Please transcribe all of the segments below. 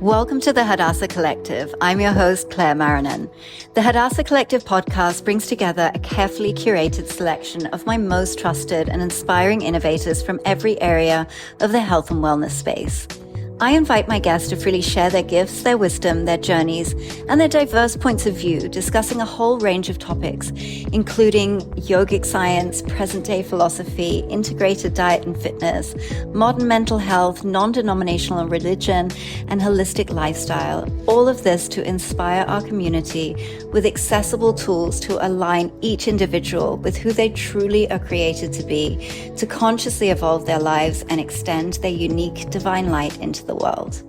Welcome to the Hadassah Collective. I'm your host, Claire Marrinan. The Hadassah Collective podcast brings together a carefully curated selection of my most trusted and inspiring innovators from every area of the health and wellness space. I invite my guests to freely share their gifts, their wisdom, their journeys, and their diverse points of view, discussing a whole range of topics, including yogic science, present-day philosophy, integrated diet and fitness, modern mental health, non-denominational religion, and holistic lifestyle. All of this to inspire our community with accessible tools to align each individual with who they truly are created to be, to consciously evolve their lives and extend their unique divine light into the world.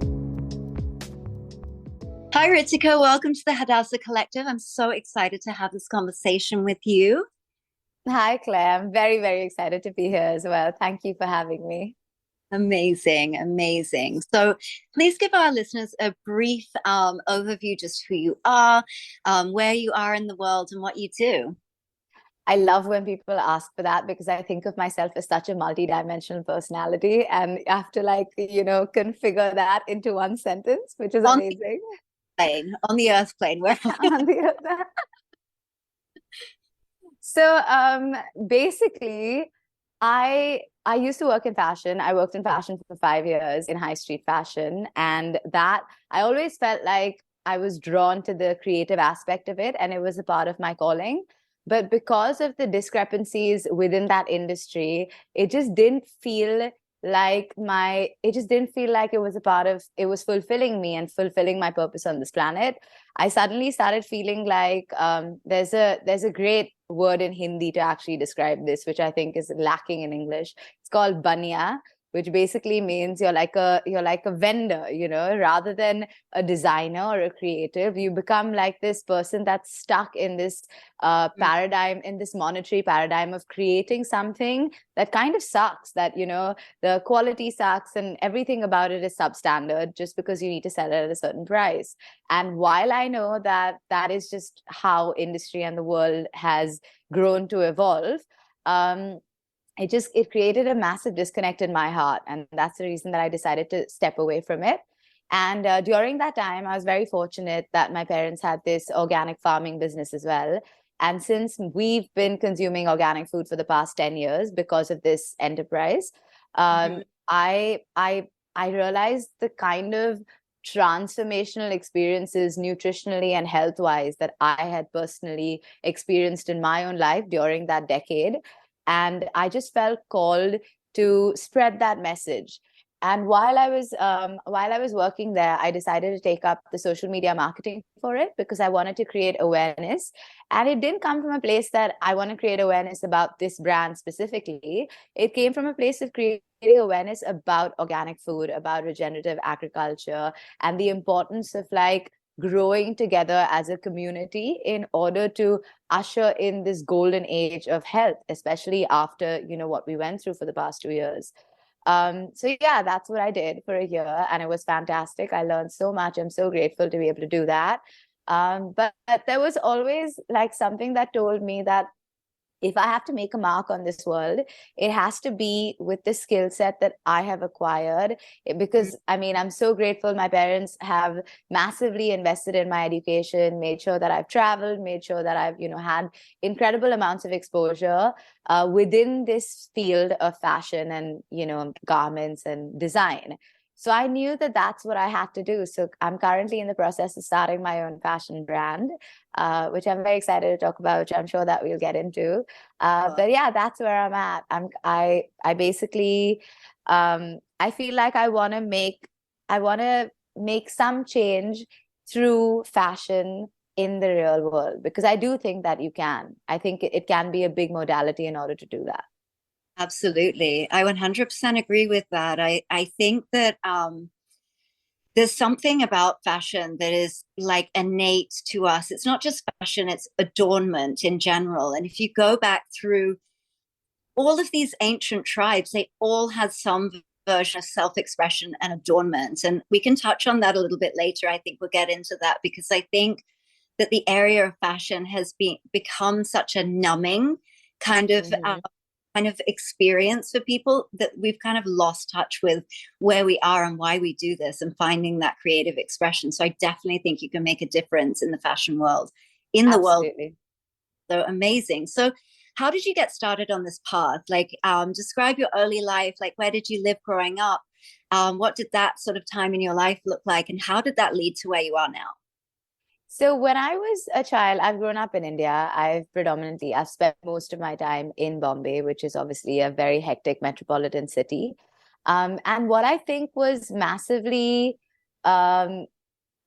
Hi, Ritika. Welcome to the Hadassah Collective. I'm so excited to have this conversation with you. Hi, Claire. I'm very, very excited to be here as well. Thank you for having me. Amazing, amazing. So please give our listeners a brief overview, just who you are, where you are in the world, and what you do. I love when people ask for that because I think of myself as such a multi-dimensional personality, and you have to configure that into one sentence, which is amazing. On the earth plane, where on the earth. So basically, I used to work in fashion. I worked in fashion for 5 years in high street fashion, and that I always felt like I was drawn to the creative aspect of it, and it was a part of my calling. But because of the discrepancies within that industry, it just didn't feel like it was fulfilling me and fulfilling my purpose on this planet. I suddenly started feeling like there's a great word in Hindi to actually describe this, which I think is lacking in English. It's called banya, which basically means you're like a vendor, rather than a designer or a creative. You become like this person that's stuck in this paradigm, in this monetary paradigm of creating something that kind of sucks, that, the quality sucks and everything about it is substandard just because you need to sell it at a certain price. And while I know that that is just how industry and the world has grown to evolve, it created a massive disconnect in my heart. And that's the reason that I decided to step away from it. And during that time, I was very fortunate that my parents had this organic farming business as well. And since we've been consuming organic food for the past 10 years because of this enterprise, I realized the kind of transformational experiences nutritionally and health-wise that I had personally experienced in my own life during that decade. And I just felt called to spread that message. And while I was working there, I decided to take up the social media marketing for it because I wanted to create awareness. And it didn't come from a place that I want to create awareness about this brand specifically. It came from a place of creating awareness about organic food, about regenerative agriculture, and the importance of growing together as a community in order to usher in this golden age of health, especially after, what we went through for the past 2 years. So yeah, that's what I did for a year, and it was fantastic. I learned so much. I'm so grateful to be able to do that. But there was always something that told me that if I have to make a mark on this world, it has to be with the skill set that I have acquired. Because I'm so grateful. My parents have massively invested in my education, made sure that I've traveled, made sure that I've, had incredible amounts of exposure within this field of fashion and, garments and design. So I knew that that's what I had to do. So I'm currently in the process of starting my own fashion brand, which I'm very excited to talk about, which I'm sure that we'll get into. But yeah, that's where I'm at. I basically, I feel like I want to make some change through fashion in the real world, because I do think that you can. I think it can be a big modality in order to do that. Absolutely. I 100% agree with that. I think that there's something about fashion that is innate to us. It's not just fashion, it's adornment in general. And if you go back through all of these ancient tribes, they all had some version of self-expression and adornment. And we can touch on that a little bit later. I think we'll get into that because I think that the area of fashion has become such a numbing kind of kind of experience for people that we've kind of lost touch with where we are and why we do this and finding that creative expression. So I definitely think you can make a difference in the fashion world, in the world. Absolutely. So amazing. So how did you get started on this path? Like, describe your early life. Like, where did you live growing up? What did that sort of time in your life look like? And how did that lead to where you are now? So when I was a child, I've grown up in India. I've spent most of my time in Bombay, which is obviously a very hectic metropolitan city. And what I think was massively um,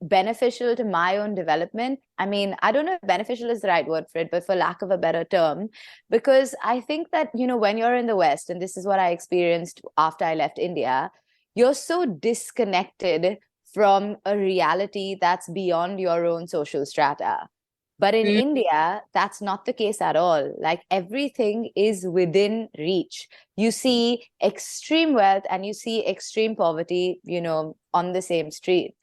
beneficial to my own development. I mean, I don't know if beneficial is the right word for it, but for lack of a better term, because I think that, when you're in the West, and this is what I experienced after I left India, you're so disconnected from a reality that's beyond your own social strata. But in Mm, India, that's not the case at all. Like everything is within reach. You see extreme wealth and you see extreme poverty, on the same street.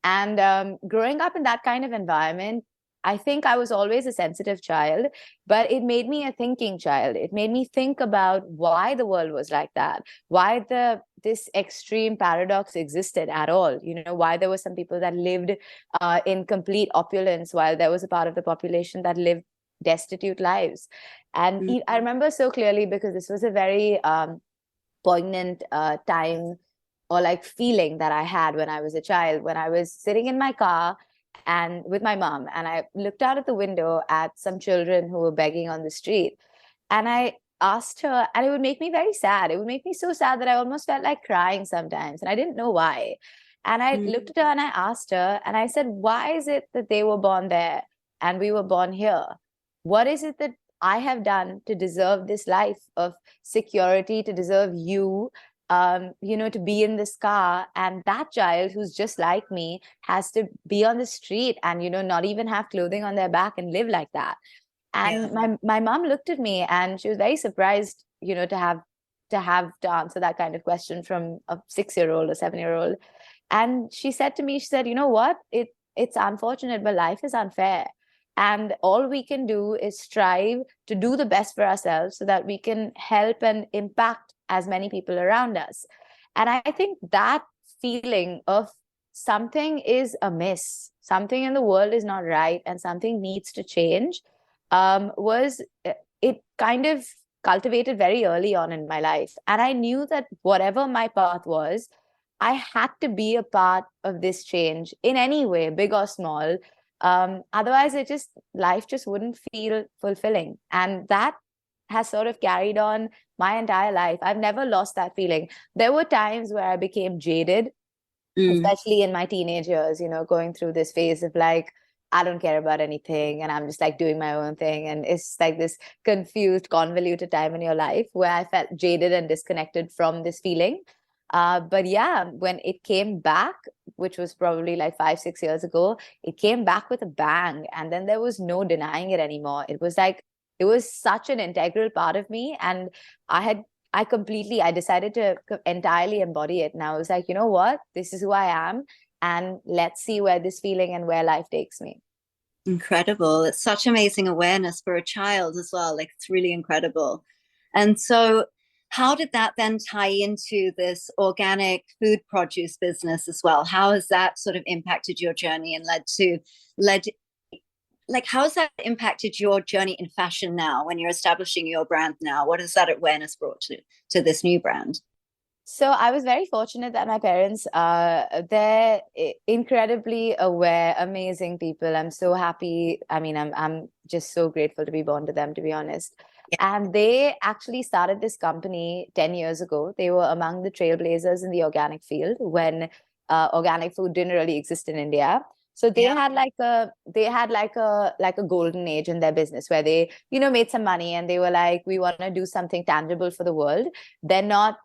And growing up in that kind of environment, I think I was always a sensitive child, but it made me a thinking child. It made me think about why the world was like that, why this extreme paradox existed at all. Why there were some people that lived in complete opulence while there was a part of the population that lived destitute lives. And mm, I remember so clearly because this was a very poignant time or like feeling that I had when I was a child, when I was sitting in my car and with my mom, and I looked out of the window at some children who were begging on the street. And I asked her, and it would make me very sad. It would make me so sad that I almost felt like crying sometimes. And I didn't know why. And I mm, looked at her and I asked her, and I said, why is it that they were born there and we were born here? What is it that I have done to deserve this life of security, to deserve you, to be in this car, and that child who's just like me has to be on the street and, not even have clothing on their back and live like that. yeah. And my mom looked at me and she was very surprised, to answer that kind of question from a 6-year-old or 7-year-old. And she said to me, she said, you know what? It's unfortunate, but life is unfair. And all we can do is strive to do the best for ourselves so that we can help and impact as many people around us. And I think that feeling of something is amiss, something in the world is not right, and something needs to change, was it kind of cultivated very early on in my life. And I knew that whatever my path was, I had to be a part of this change in any way, big or small. Otherwise, life just wouldn't feel fulfilling. And that has sort of carried on my entire life. I've never lost that feeling. There were times where I became jaded, Mm, especially in my teenage years, going through this phase of like, I don't care about anything and I'm just like doing my own thing. And it's like this confused, convoluted time in your life where I felt jaded and disconnected from this feeling. But yeah, when it came back, which was probably like 5, 6 years ago, it came back with a bang. And then there was no denying it anymore. It was such an integral part of me. And I decided to entirely embody it. And I was like, you know what? This is who I am. And let's see where this feeling and where life takes me. incredible. It's such amazing awareness for a child as well. Like, it's really incredible. And so, how did that then tie into this organic food produce business as well? How has that sort of impacted your journey and led like how has that impacted your journey in fashion now when you're establishing your brand now? What has that awareness brought to this new brand? So I was very fortunate that my parents, they're incredibly aware, amazing people. I'm so happy. I mean, I'm just so grateful to be born to them, to be honest. Yeah. And they actually started this company 10 years ago. They were among the trailblazers in the organic field when organic food didn't really exist in India. So they Yeah. had like a golden age in their business where they, made some money and they were like, we want to do something tangible for the world. They're not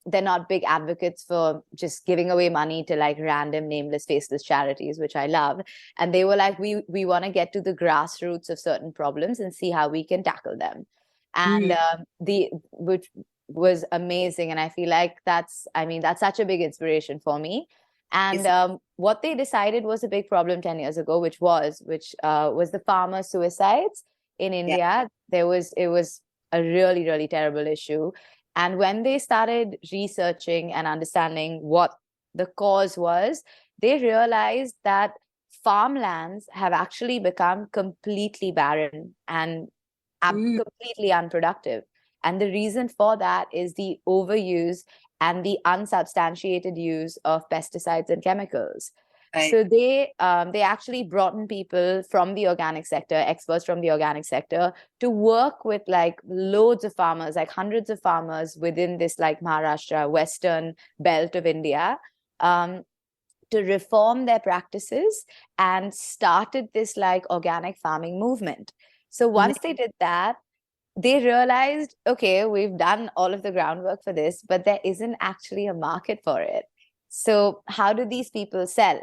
they're not big advocates for just giving away money to like random nameless faceless charities, which I love. And they were like, we want to get to the grassroots of certain problems and see how we can tackle them. And Mm, the which was amazing. And I feel like that's such a big inspiration for me. And it's- what they decided was a big problem 10 years ago, which was the farmer suicides in yeah. India. It was a really, really terrible issue. And when they started researching and understanding what the cause was, they realized that farmlands have actually become completely barren and completely unproductive. And the reason for that is the overuse and the unsubstantiated use of pesticides and chemicals. Right. So they actually brought in people from the organic sector, experts from the organic sector, to work with like loads of farmers, like hundreds of farmers within this like Maharashtra, western belt of India, to reform their practices, and started this like organic farming movement. So once they did that, they realized, okay, we've done all of the groundwork for this, but there isn't actually a market for it. So how do these people sell?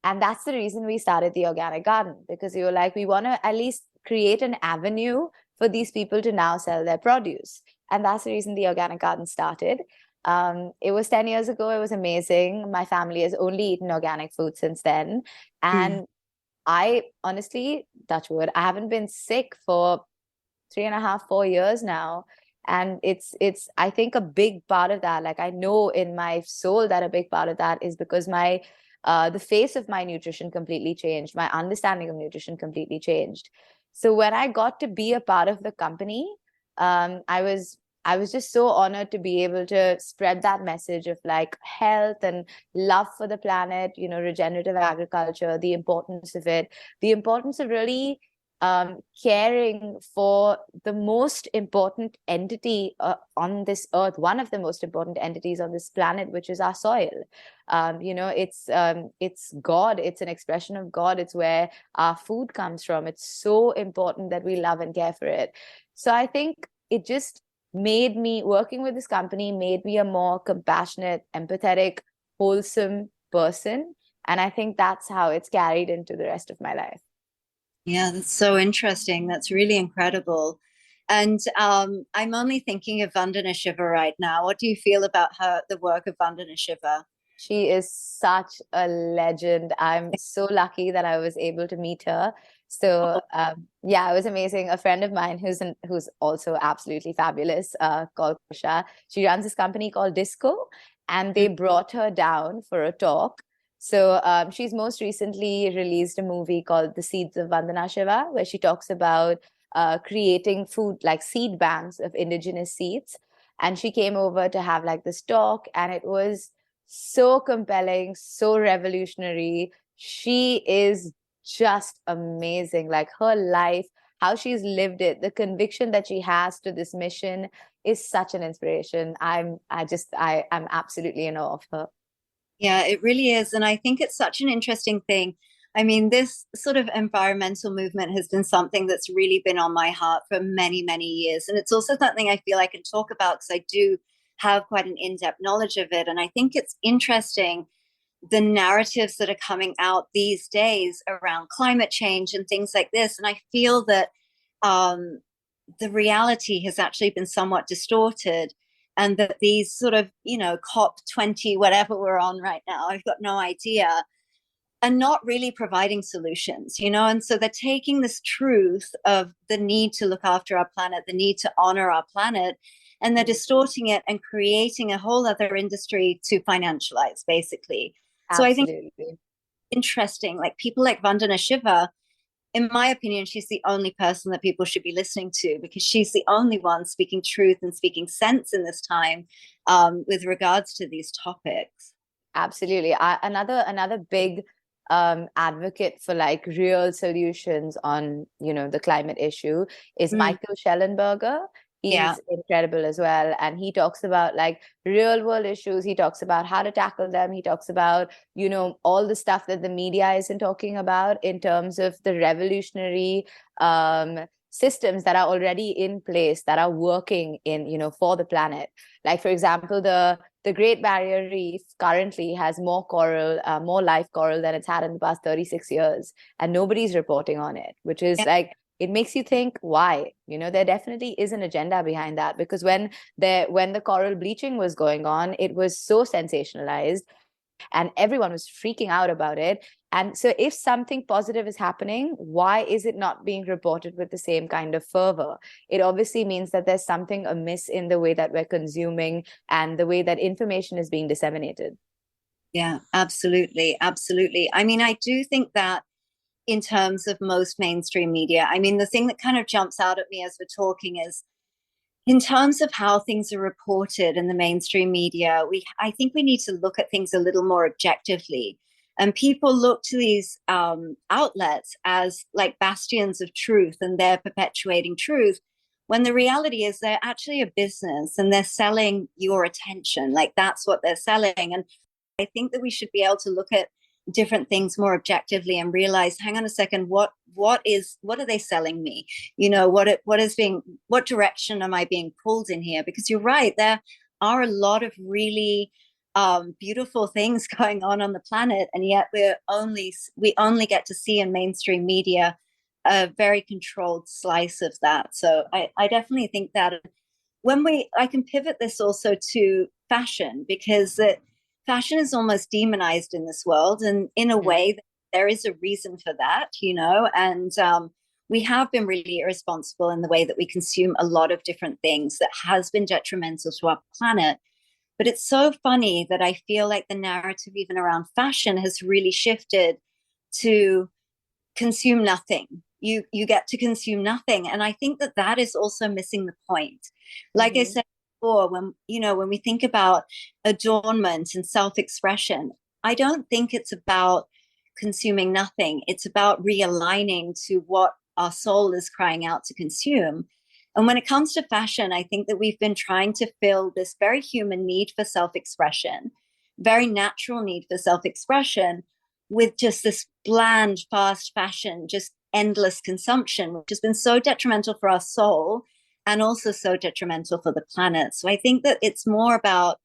And that's the reason we started the organic garden, because we were like, we want to at least create an avenue for these people to now sell their produce. And that's the reason the organic garden started. It was 10 years ago. It was amazing. My family has only eaten organic food since then. And I honestly, touch wood, I haven't been sick for 3.5, 4 years now. And it's I think a big part of that, like I know in my soul that a big part of that is because my the face of my nutrition completely changed. My understanding of nutrition completely changed. So when I got to be a part of the company, I was just so honored to be able to spread that message of like health and love for the planet, you know, regenerative agriculture, the importance of it, the importance of really caring for the most important entity on this earth, one of the most important entities on this planet, which is our soil. You know, it's God. It's an expression of God. It's where our food comes from. It's so important that we love and care for it. So I think it just made me, working with this company, made me a more compassionate, empathetic, wholesome person. And I think that's how it's carried into the rest of my life. Yeah, that's so interesting. That's really incredible. And I'm only thinking of Vandana Shiva right now. What do you feel about the work of Vandana Shiva? She is such a legend. I'm so lucky that I was able to meet her. So yeah, it was amazing. A friend of mine who's also absolutely fabulous, called Kusha. She runs this company called Disco, and they brought her down for a talk. So she's most recently released a movie called The Seeds of Vandana Shiva, where she talks about creating food like seed banks of indigenous seeds. And she came over to have like this talk, and it was so compelling, so revolutionary. She is just amazing. Like her life, how she's lived it, the conviction that she has to this mission is such an inspiration. I'm absolutely in awe of her. Yeah, it really is. And I think it's such an interesting thing. I mean, this sort of environmental movement has been something that's really been on my heart for many, many years. And it's also something I feel I can talk about because I do have quite an in-depth knowledge of it. And I think it's interesting the narratives that are coming out these days around climate change and things like this. And I feel that the reality has actually been somewhat distorted, and that these sort of, you know, COP20, whatever we're on right now, I've got no idea, are not really providing solutions, you know. And so they're taking this truth of the need to look after our planet, the need to honor our planet, and they're distorting it and creating a whole other industry to financialize, basically. So I think Absolutely. interesting, like people like Vandana Shiva, in my opinion, she's the only person that people should be listening to, because she's the only one speaking truth and speaking sense in this time, with regards to these topics. Absolutely. Another big advocate for like real solutions on, you know, the climate issue is Michael Schellenberger. Yeah. He's incredible as well. And he talks about like real world issues. He talks about how to tackle them. He talks about, you know, all the stuff that the media isn't talking about in terms of the revolutionary systems that are already in place, that are working in, you know, for the planet. Like, for example, the Great Barrier Reef currently has more coral, more live coral than it's had in the past 36 years. And nobody's reporting on it, which is like, it makes you think, why? You know, there definitely is an agenda behind that, because when the coral bleaching was going on, it was so sensationalized. and everyone was freaking out about it. And so if something positive is happening, why is it not being reported with the same kind of fervor? It obviously means that there's something amiss in the way that we're consuming and the way that information is being disseminated. Yeah, absolutely. Absolutely. I mean, I do think that in terms of most mainstream media, I mean, the thing that kind of jumps out at me as we're talking is in terms of how things are reported in the mainstream media, I think we need to look at things a little more objectively. And people look to these outlets as like bastions of truth, and they're perpetuating truth, when the reality is they're actually a business and they're selling your attention. Like that's what they're selling. And I think that we should be able to look at different things more objectively and realize, hang on a second, what are they selling me? You know, what direction am I being pulled in here? Because you're right, there are a lot of really beautiful things going on the planet, and yet we only get to see in mainstream media a very controlled slice of that. So I definitely think that I can pivot this also to fashion, because fashion is almost demonized in this world, and in a way there is a reason for that, you know. And we have been really irresponsible in the way that we consume a lot of different things that has been detrimental to our planet. But it's so funny that I feel like the narrative even around fashion has really shifted to consume nothing. You get to consume nothing, and I think that that is also missing the point. Like I said before, when we think about adornment and self-expression, I don't think it's about consuming nothing. It's about realigning to what our soul is crying out to consume. And when it comes to fashion, I think that we've been trying to fill this very human need for self-expression, very natural need for self-expression, with just this bland, fast fashion, just endless consumption, which has been so detrimental for our soul and also so detrimental for the planet. So I think that it's more about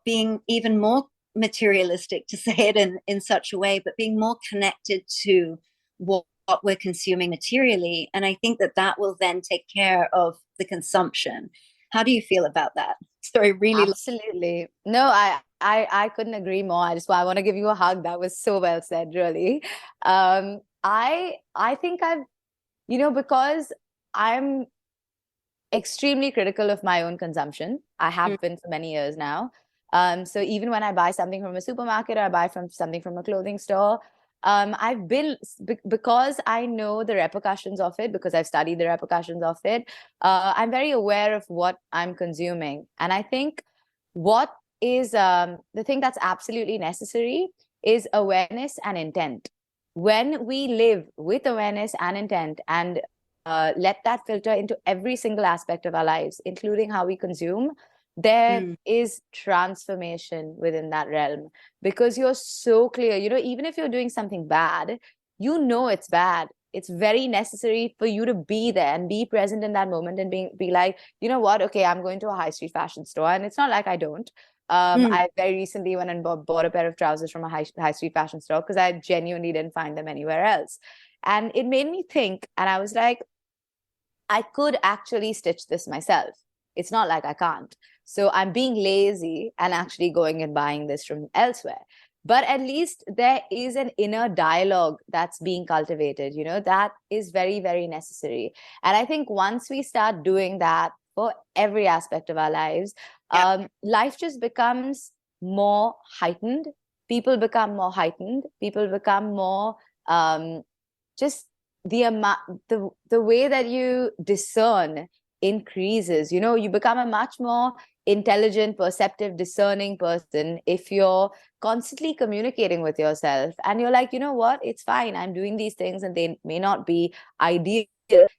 being even more materialistic, to say it in such a way, but being more connected to what we're consuming materially. And I think that that will then take care of the consumption. How do you feel about that? Sorry, really. Absolutely. No, I couldn't agree more. I want to give you a hug. That was so well said, really. I think because I'm extremely critical of my own consumption. I have been for many years now. So even when I buy something from a supermarket or I buy something from a clothing store, I've been, because I know the repercussions of it, because I've studied the repercussions of it, I'm very aware of what I'm consuming. And I think what is the thing that's absolutely necessary is awareness and intent. When we live with awareness and intent and let that filter into every single aspect of our lives, including how we consume, there is transformation within that realm, because you're so clear. Even if you're doing something bad, it's bad. It's very necessary for you to be there and be present in that moment and be like, you know what? Okay, I'm going to a high street fashion store, and it's not like I don't. I very recently went and bought a pair of trousers from a high street fashion store because I genuinely didn't find them anywhere else. And it made me think, and I was like, I could actually stitch this myself. It's not like I can't. So I'm being lazy and actually going and buying this from elsewhere. But at least there is an inner dialogue that's being cultivated, that is very, very necessary. And I think once we start doing that for every aspect of our lives, life just becomes more heightened. People become more heightened. People become more just the way that you discern increases. You become a much more intelligent, perceptive, discerning person if you're constantly communicating with yourself and you're like, you know what, it's fine, I'm doing these things and they may not be ideal,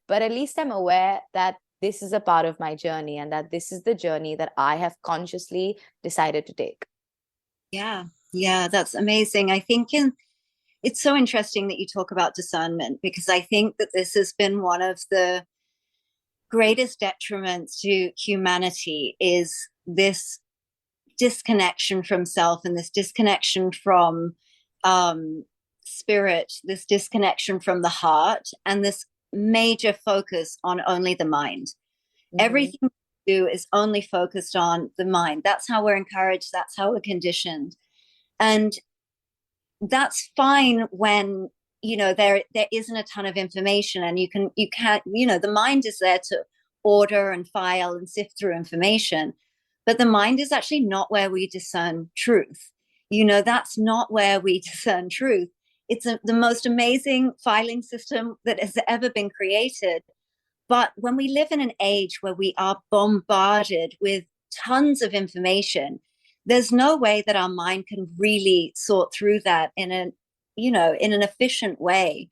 but at least I'm aware that this is a part of my journey and that this is the journey that I have consciously decided to take. Yeah, that's amazing. I think it's so interesting that you talk about discernment, because I think that this has been one of the greatest detriments to humanity, is this disconnection from self and this disconnection from spirit, this disconnection from the heart, and this major focus on only the mind. Everything we do is only focused on the mind. That's how we're encouraged. That's how we're conditioned. And that's fine when, there isn't a ton of information, and you can't, the mind is there to order and file and sift through information. But the mind is actually not where we discern truth. That's not where we discern truth. It's the most amazing filing system that has ever been created. But when we live in an age where we are bombarded with tons of information, there's no way that our mind can really sort through that in an efficient way.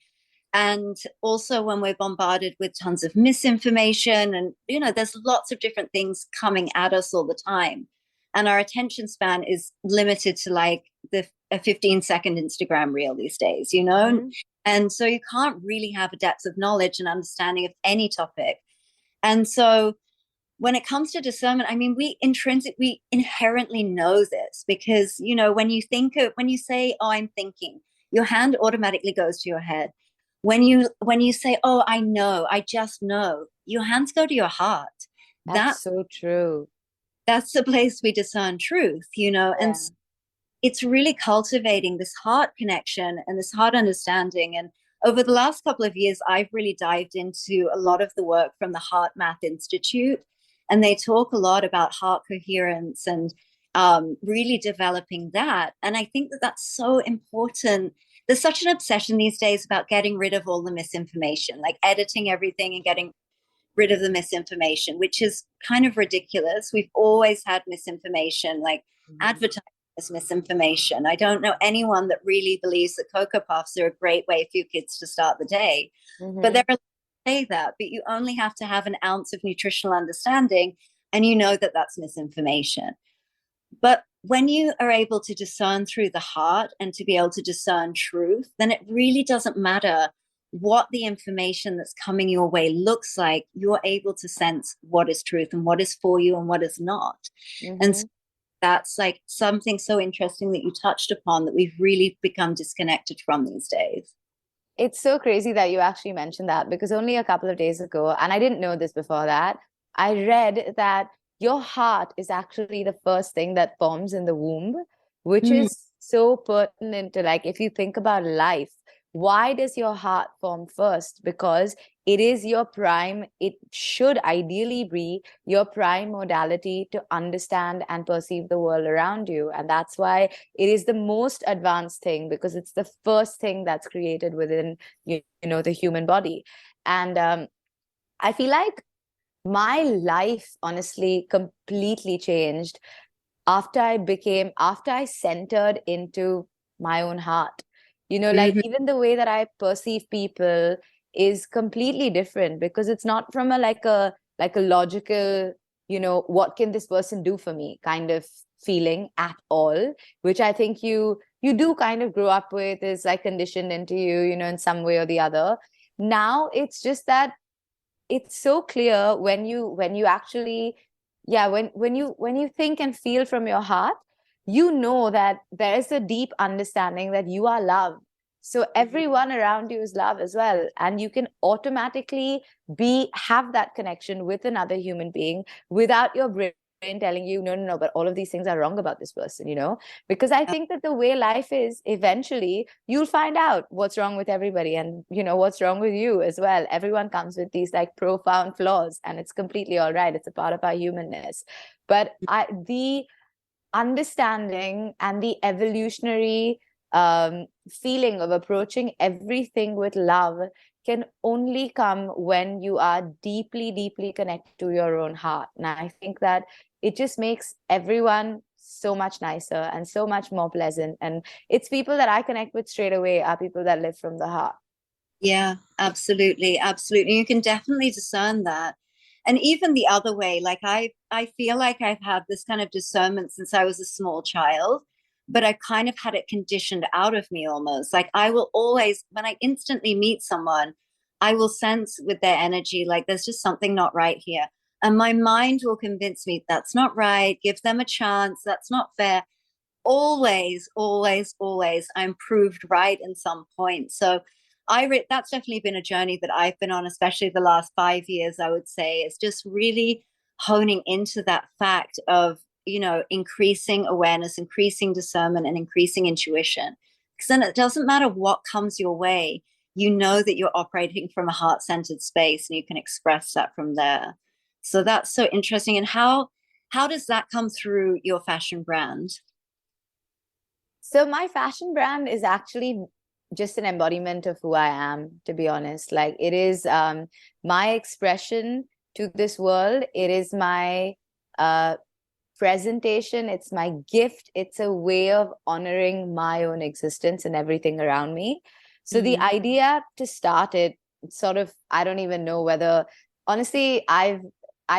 And also when we're bombarded with tons of misinformation, and there's lots of different things coming at us all the time, and our attention span is limited to like a 15-second Instagram reel these days. Mm-hmm. And so you can't really have a depth of knowledge and understanding of any topic. And so when it comes to discernment, I mean, we inherently know this, because when you say, oh, I'm thinking, your hand automatically goes to your head. When you say, oh, I know, I just know, your hands go to your heart. That's so true. That's the place we discern truth. Yeah. And it's really cultivating this heart connection and this heart understanding. And over the last couple of years, I've really dived into a lot of the work from the Heart Math Institute, and they talk a lot about heart coherence and really developing that. And I think that that's so important. There's such an obsession these days about getting rid of all the misinformation, like editing everything and getting rid of the misinformation, which is kind of ridiculous. We've always had misinformation, like advertising is misinformation. I don't know anyone that really believes that Cocoa Puffs are a great way for your kids to start the day. But there are say that, but you only have to have an ounce of nutritional understanding, and that that's misinformation. But when you are able to discern through the heart and to be able to discern truth, then it really doesn't matter what the information that's coming your way looks like. You're able to sense what is truth and what is for you and what is not. And so that's like something so interesting that you touched upon, that we've really become disconnected from these days. It's so crazy that you actually mentioned that, because only a couple of days ago, and I didn't know this before that, I read that your heart is actually the first thing that forms in the womb, which is so pertinent to, like, if you think about life, why does your heart form first? Because it is your prime, it should ideally be your prime modality to understand and perceive the world around you. And that's why it is the most advanced thing, because it's the first thing that's created within the human body. And I feel like my life honestly completely changed after I centered into my own heart. Like even the way that I perceive people is completely different, because it's not from a logical, what can this person do for me kind of feeling at all, which I think you do kind of grow up with, is like conditioned into you, in some way or the other. Now it's just that it's so clear when you actually, yeah, when you think and feel from your heart, that there is a deep understanding that you are love. So everyone around you is love as well, and you can automatically have that connection with another human being without your brain telling you, no, but all of these things are wrong about this person, because I think that the way life is, eventually you'll find out what's wrong with everybody, and what's wrong with you as well. Everyone comes with these like profound flaws, and it's completely all right. It's a part of our humanness. But the understanding and the evolutionary feeling of approaching everything with love can only come when you are deeply, deeply connected to your own heart. And I think that it just makes everyone so much nicer and so much more pleasant. And it's people that I connect with straight away are people that live from the heart. Yeah, absolutely. Absolutely. You can definitely discern that. And even the other way, like I feel like I've had this kind of discernment since I was a small child, but I kind of had it conditioned out of me almost. Like I will always, when I instantly meet someone, I will sense with their energy, like there's just something not right here. And my mind will convince me that's not right. Give them a chance. That's not fair. Always, always, always, I'm proved right in some point. So that's definitely been a journey that I've been on, especially the last 5 years, I would say. It's just really honing into that fact of, increasing awareness, increasing discernment, and increasing intuition. Because then it doesn't matter what comes your way, you know that you're operating from a heart-centered space and you can express that from there. So that's so interesting. And how does that come through your fashion brand? So my fashion brand is actually just an embodiment of who I am, to be honest. Like, it is my expression to this world. It is my presentation. It's my gift. It's a way of honoring my own existence and everything around me. So the idea to start it, sort of, I don't even know whether, honestly, I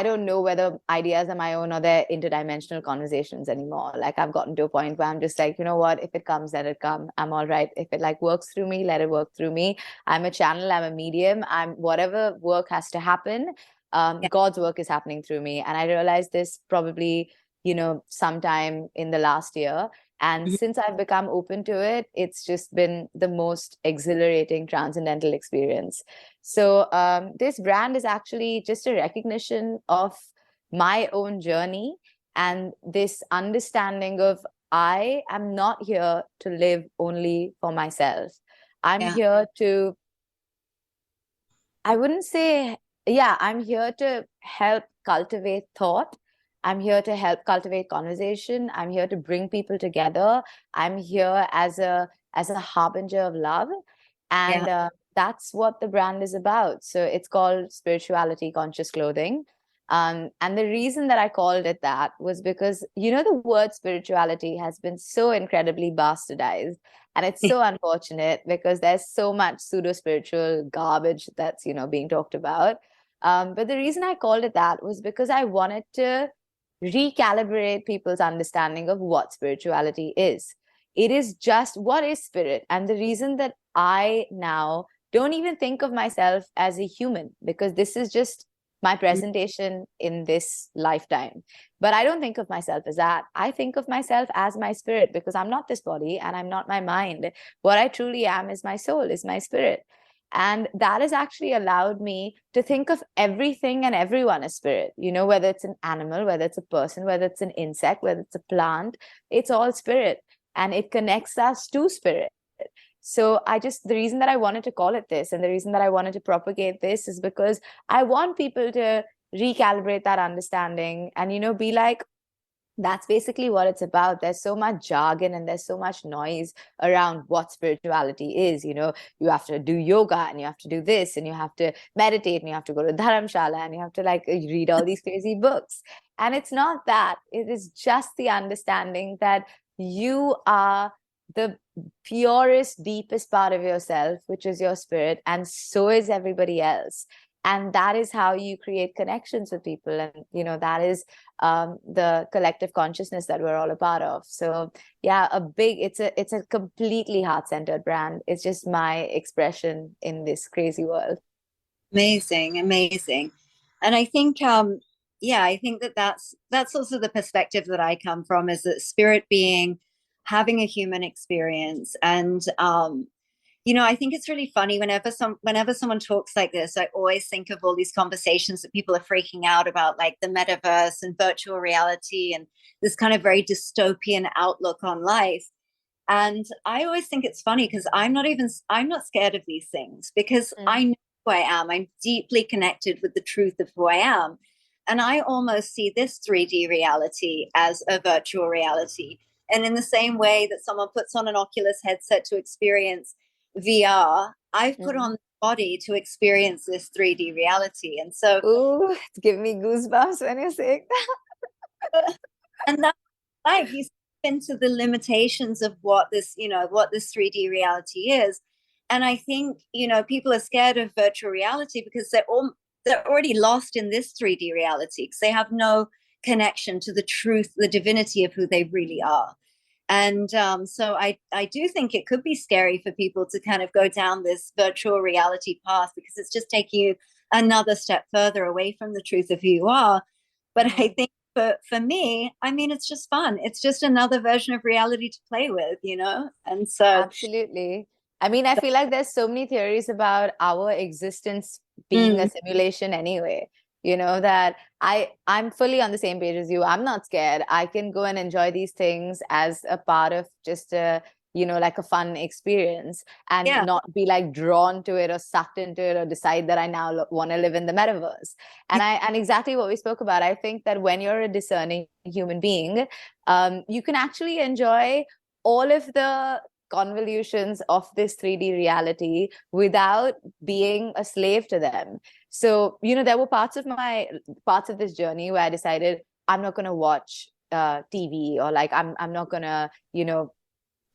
don't know whether ideas are my own or they're interdimensional conversations anymore. Like, I've gotten to a point where I'm just like, you know what, if it comes, let it come. I'm all right. If it like works through me, let it work through me. I'm a channel, I'm a medium. I'm whatever work has to happen. God's work is happening through me. And I realized this probably, sometime in the last year. And since I've become open to it, it's just been the most exhilarating, transcendental experience. So this brand is actually just a recognition of my own journey and this understanding of, I am not here to live only for myself. I'm here to, I wouldn't say, I'm here to help cultivate thought. I'm here to help cultivate conversation. I'm here to bring people together. I'm here as a harbinger of love. And that's what the brand is about. So it's called Spirituality Conscious Clothing. And the reason that I called it that was because, the word spirituality has been so incredibly bastardized. And it's so unfortunate because there's so much pseudo spiritual garbage that's, being talked about. But the reason I called it that was because I wanted to recalibrate people's understanding of what spirituality is. It is just, what is spirit? And the reason that I now don't even think of myself as a human, because this is just my presentation in this lifetime. But I don't think of myself as that. I think of myself as my spirit, because I'm not this body and I'm not my mind. What I truly am is my soul, is my spirit. And that has actually allowed me to think of everything and everyone as spirit, whether it's an animal, whether it's a person, whether it's an insect, whether it's a plant, it's all spirit. And it connects us to spirit. So the reason that I wanted to call it this and the reason that I wanted to propagate this is because I want people to recalibrate that understanding and, be like, that's basically what it's about. There's so much jargon and there's so much noise around what spirituality is. You have to do yoga and you have to do this and you have to meditate and you have to go to dharamshala and you have to read all these crazy books. And it's not that. It is just the understanding that you are the purest, deepest part of yourself, which is your spirit, and so is everybody else. And that is how you create connections with people. And, that is the collective consciousness that we're all a part of. So yeah, it's a completely heart-centered brand. It's just my expression in this crazy world. Amazing. And I think, I think that's also the perspective that I come from, is that spirit being having a human experience. And I think it's really funny whenever someone talks like this, I always think of all these conversations that people are freaking out about, like the metaverse and virtual reality and this kind of very dystopian outlook on life. And I always think it's funny because I'm not scared of these things, because I know who I am. I'm deeply connected with the truth of who I am. And I almost see this 3D reality as a virtual reality. And in the same way that someone puts on an Oculus headset to experience VR, I've put on the body to experience this 3D reality. And so, ooh, it's giving me goosebumps when you say that. And that's like, you step into the limitations of what this 3D reality is. And I think, people are scared of virtual reality because they're already lost in this 3D reality, because they have no connection to the truth, the divinity of who they really are. And so I do think it could be scary for people to kind of go down this virtual reality path, because it's just taking you another step further away from the truth of who you are. But I think for me, I mean, it's just fun. It's just another version of reality to play with, And so absolutely. I mean, I feel like there's so many theories about our existence being a simulation anyway. that I'm fully on the same page as you. I'm not scared. I can go and enjoy these things as a part of just a, like a fun experience, and not be like drawn to it or sucked into it or decide that I now want to live in the metaverse. And exactly what we spoke about, I think that when you're a discerning human being, you can actually enjoy all of the convolutions of this 3D reality without being a slave to them. So, there were parts of this journey where I decided I'm not going to watch TV, or like I'm not going to,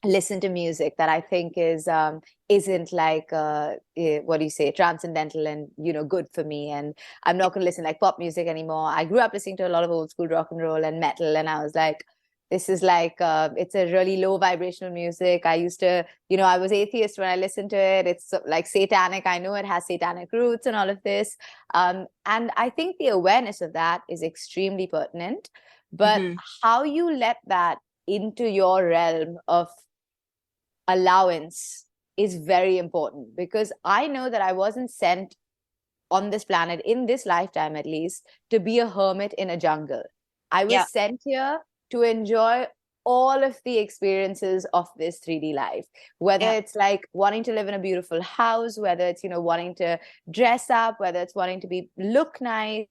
listen to music that I think isn't like what do you say, transcendental and good for me. And I'm not going to listen like pop music anymore. I grew up listening to a lot of old school rock and roll and metal, and I was like, this is like it's a really low vibrational music. I used to, I was atheist when I listened to it. It's like satanic. I know it has satanic roots and all of this. And I think the awareness of that is extremely pertinent. But how you let that into your realm of allowance is very important, because I know that I wasn't sent on this planet, in this lifetime at least, to be a hermit in a jungle. I was sent here to enjoy all of the experiences of this 3D life, whether it's like wanting to live in a beautiful house, whether it's, wanting to dress up, whether it's wanting to look nice.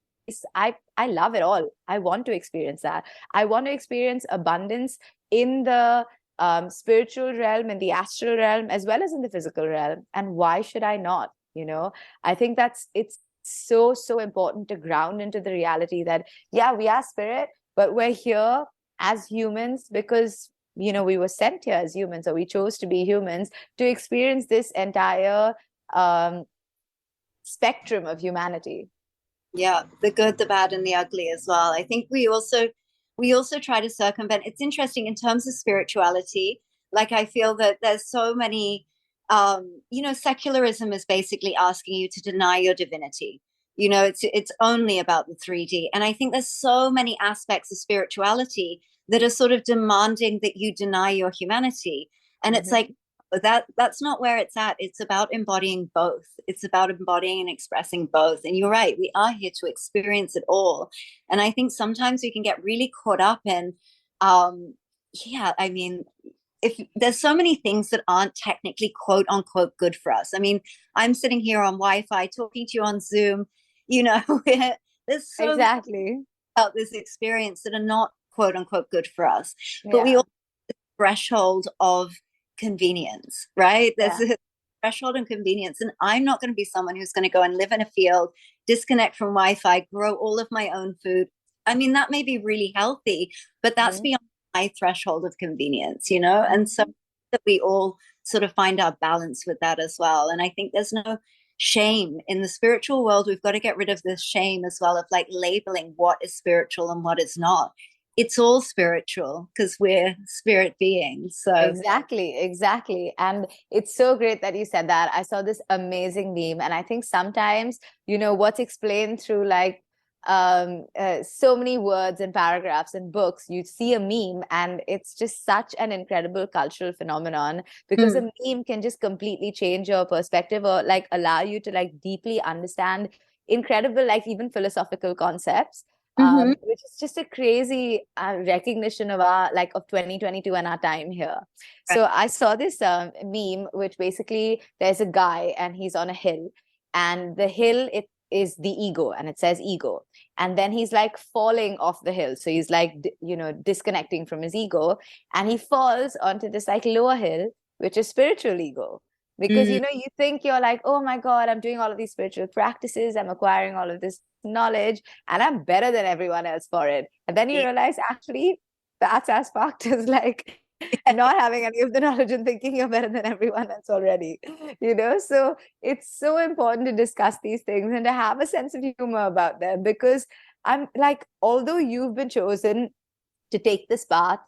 I love it all. I want to experience that. I want to experience abundance in the spiritual realm, in the astral realm, as well as in the physical realm. And why should I not? I think it's so important to ground into the reality that, we are spirit, but we're here as humans because we were sent here as humans, or we chose to be humans to experience this entire spectrum of humanity. Yeah, the good, the bad, and the ugly as well. I think we also try to circumvent. It's interesting in terms of spirituality. Like, I feel that there's so many, secularism is basically asking you to deny your divinity. It's only about the 3D. And I think there's so many aspects of spirituality that are sort of demanding that you deny your humanity. And it's like, that's not where it's at. It's about embodying both. It's about embodying and expressing both. And you're right, we are here to experience it all. And I think sometimes we can get really caught up in, I mean, if there's so many things that aren't technically quote unquote good for us. I mean, I'm sitting here on Wi-Fi talking to you on Zoom, there's so exactly about this experience that are not quote unquote good for us. But we all have the threshold of convenience, right? There's a threshold and convenience, and I'm not going to be someone who's going to go and live in a field, disconnect from Wi-Fi, grow all of my own food. I mean, that may be really healthy, but that's beyond my threshold of convenience, and so that we all sort of find our balance with that as well. And I think there's no shame in the spiritual world. We've got to get rid of this shame as well of like labeling what is spiritual and what is not. It's all spiritual because we're spirit beings. So exactly. And it's so great that you said that. I saw this amazing meme, and I think sometimes what's explained through like so many words and paragraphs and books, you see a meme and it's just such an incredible cultural phenomenon, because a meme can just completely change your perspective, or like allow you to like deeply understand incredible, like even philosophical concepts. Which is just a crazy recognition of of 2022 and our time here. So I saw this meme, which basically there's a guy and he's on a hill, and the hill, it is the ego, and it says ego, and then he's like falling off the hill, so he's like disconnecting from his ego, and he falls onto this like lower hill, which is spiritual ego. Because you think you're like, oh my God, I'm doing all of these spiritual practices, I'm acquiring all of this knowledge, and I'm better than everyone else for it. And then you realize actually that's as fucked as like not having any of the knowledge and thinking you're better than everyone else already. So it's so important to discuss these things and to have a sense of humor about them, because I'm like, although you've been chosen to take this path,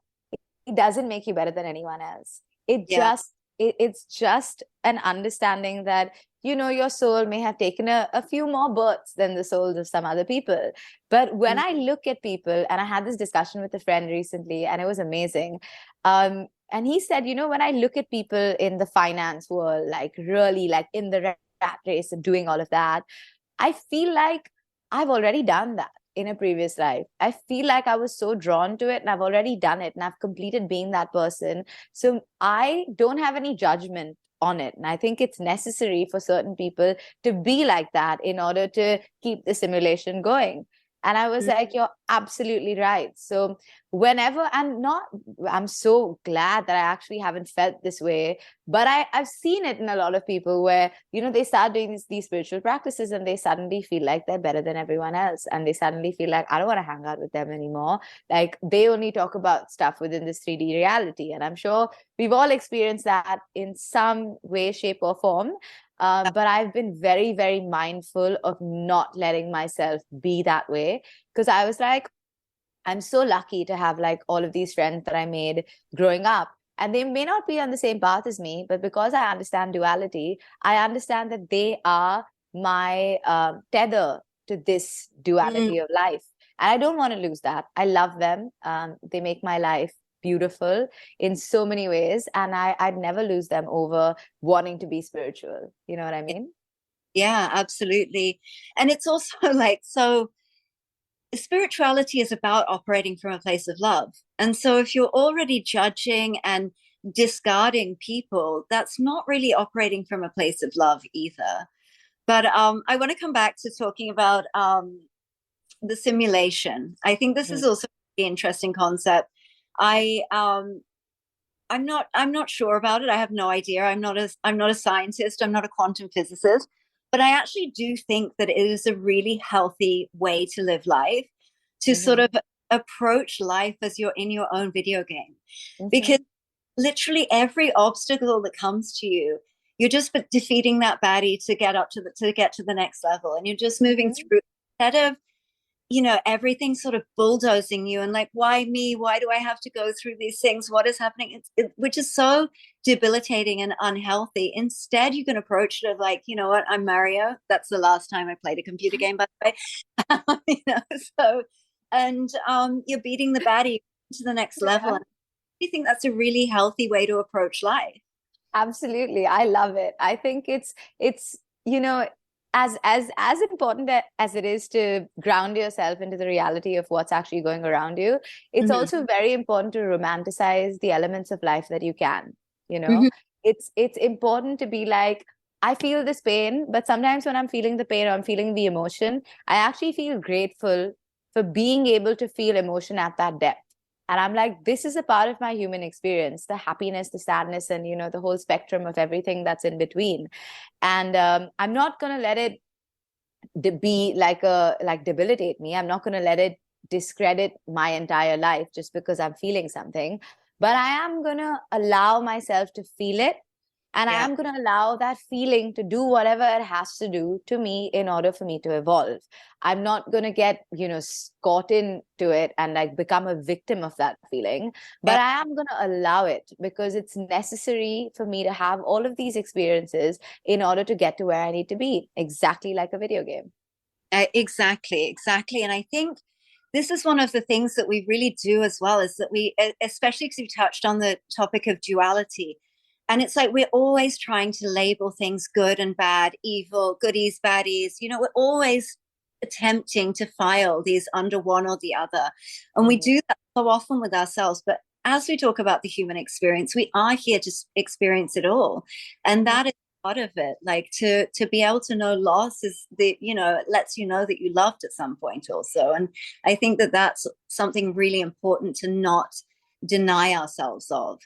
it doesn't make you better than anyone else. It's just an understanding that your soul may have taken a few more births than the souls of some other people. But when I look at people, and I had this discussion with a friend recently, and it was amazing. And he said, when I look at people in the finance world, like really like in the rat race and doing all of that, I feel like I've already done that in a previous life. I feel like I was so drawn to it and I've already done it and I've completed being that person. So I don't have any judgment on it. And I think it's necessary for certain people to be like that in order to keep the simulation going. And I was like, you're absolutely right. So whenever I'm so glad that I actually haven't felt this way, but I've seen it in a lot of people where, they start doing these spiritual practices and they suddenly feel like they're better than everyone else. And they suddenly feel like, I don't want to hang out with them anymore. Like they only talk about stuff within this 3D reality. And I'm sure we've all experienced that in some way, shape, or form. But I've been very, very mindful of not letting myself be that way, because I was like, I'm so lucky to have like all of these friends that I made growing up. And they may not be on the same path as me, but because I understand duality, I understand that they are my tether to this duality of life. And I don't want to lose that. I love them. They make my life beautiful in so many ways. And I'd never lose them over wanting to be spiritual. You know what I mean? Yeah, absolutely. And it's also like, so spirituality is about operating from a place of love. And so if you're already judging and discarding people, that's not really operating from a place of love either. But I want to come back to talking about the simulation. I think this is also a really interesting concept. I'm not sure about it. I have no idea. I'm not a scientist. I'm not a quantum physicist, but I actually do think that it is a really healthy way to live life, to sort of approach life as you're in your own video game, because literally every obstacle that comes to you, you're just defeating that baddie to get up to get to the next level, and you're just moving through instead of everything sort of bulldozing you and like, why me? Why do I have to go through these things? What is happening? Which is so debilitating and unhealthy. Instead, you can approach it of like, you know what? I'm Mario. That's the last time I played a computer game, by the way. So, and you're beating the baddie to the next level. And I think that's a really healthy way to approach life. Absolutely. I love it. I think it's, as important as it is to ground yourself into the reality of what's actually going around you, it's also very important to romanticize the elements of life that you can. It's important to be like, I feel this pain, but sometimes when I'm feeling the pain or I'm feeling the emotion, I actually feel grateful for being able to feel emotion at that depth. And I'm like, this is a part of my human experience, the happiness, the sadness, and the whole spectrum of everything that's in between. And I'm not going to let it be like debilitate me. I'm not going to let it discredit my entire life just because I'm feeling something. But I am going to allow myself to feel it. And I am going to allow that feeling to do whatever it has to do to me in order for me to evolve. I'm not going to get, caught into it and like become a victim of that feeling, but I am going to allow it because it's necessary for me to have all of these experiences in order to get to where I need to be, exactly like a video game. Exactly. And I think this is one of the things that we really do as well, is that we, especially because you touched on the topic of duality, and it's like we're always trying to label things good and bad, evil, goodies, baddies. We're always attempting to file these under one or the other. And we do that so often with ourselves. But as we talk about the human experience, we are here to experience it all. And that is part of it. Like to be able to know loss is it lets you know that you loved at some point also. And I think that that's something really important to not deny ourselves of.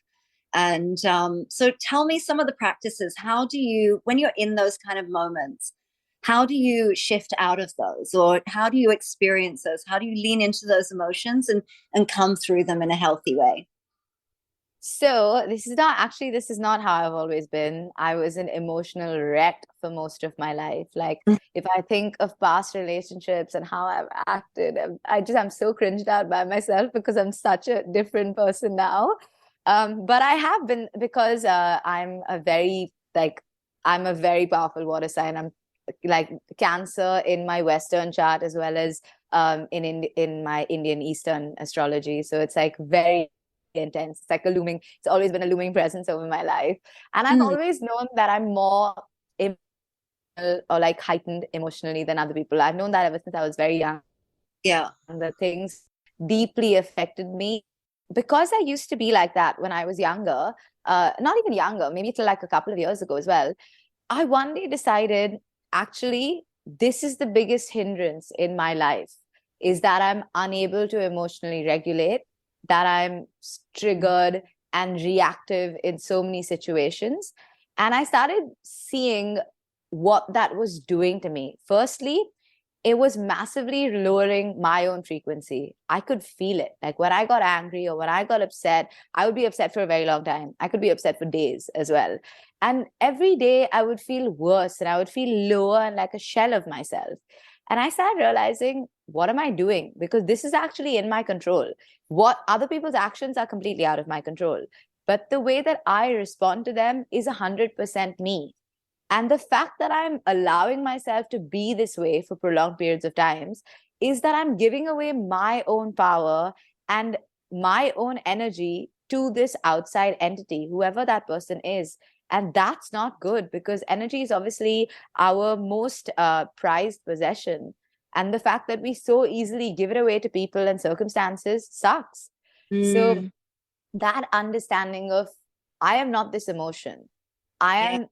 And so tell me some of the practices. How do you, when you're in those kind of moments, how do you shift out of those, or how do you experience those? How do you lean into those emotions and come through them in a healthy way? So this is not how I've always been. I was an emotional wreck for most of my life. Like if I think of past relationships and how I've acted, I'm so cringed out by myself because I'm such a different person now. But I have been, because I'm a very powerful water sign. I'm like Cancer in my Western chart as well as in my Indian Eastern astrology. So it's like very intense. It's like it's always been a looming presence over my life. And I've always known that I'm more or like heightened emotionally than other people. I've known that ever since I was very young. Yeah. The things deeply affected me because I used to be like that when I was younger, not even younger, maybe till like a couple of years ago as well. I one day decided, actually, this is the biggest hindrance in my life, is that I'm unable to emotionally regulate, that I'm triggered and reactive in so many situations. And I started seeing what that was doing to me. Firstly, it was massively lowering my own frequency. I could feel it. Like when I got angry or when I got upset, I would be upset for a very long time. I could be upset for days as well. And every day I would feel worse and I would feel lower and like a shell of myself. And I started realizing, what am I doing? Because this is actually in my control. What other people's actions are completely out of my control. But the way that I respond to them is 100% me. And the fact that I'm allowing myself to be this way for prolonged periods of times is that I'm giving away my own power and my own energy to this outside entity, whoever that person is. And that's not good, because energy is obviously our most prized possession. And the fact that we so easily give it away to people and circumstances sucks. So that understanding of, I am not this emotion. I Yeah. am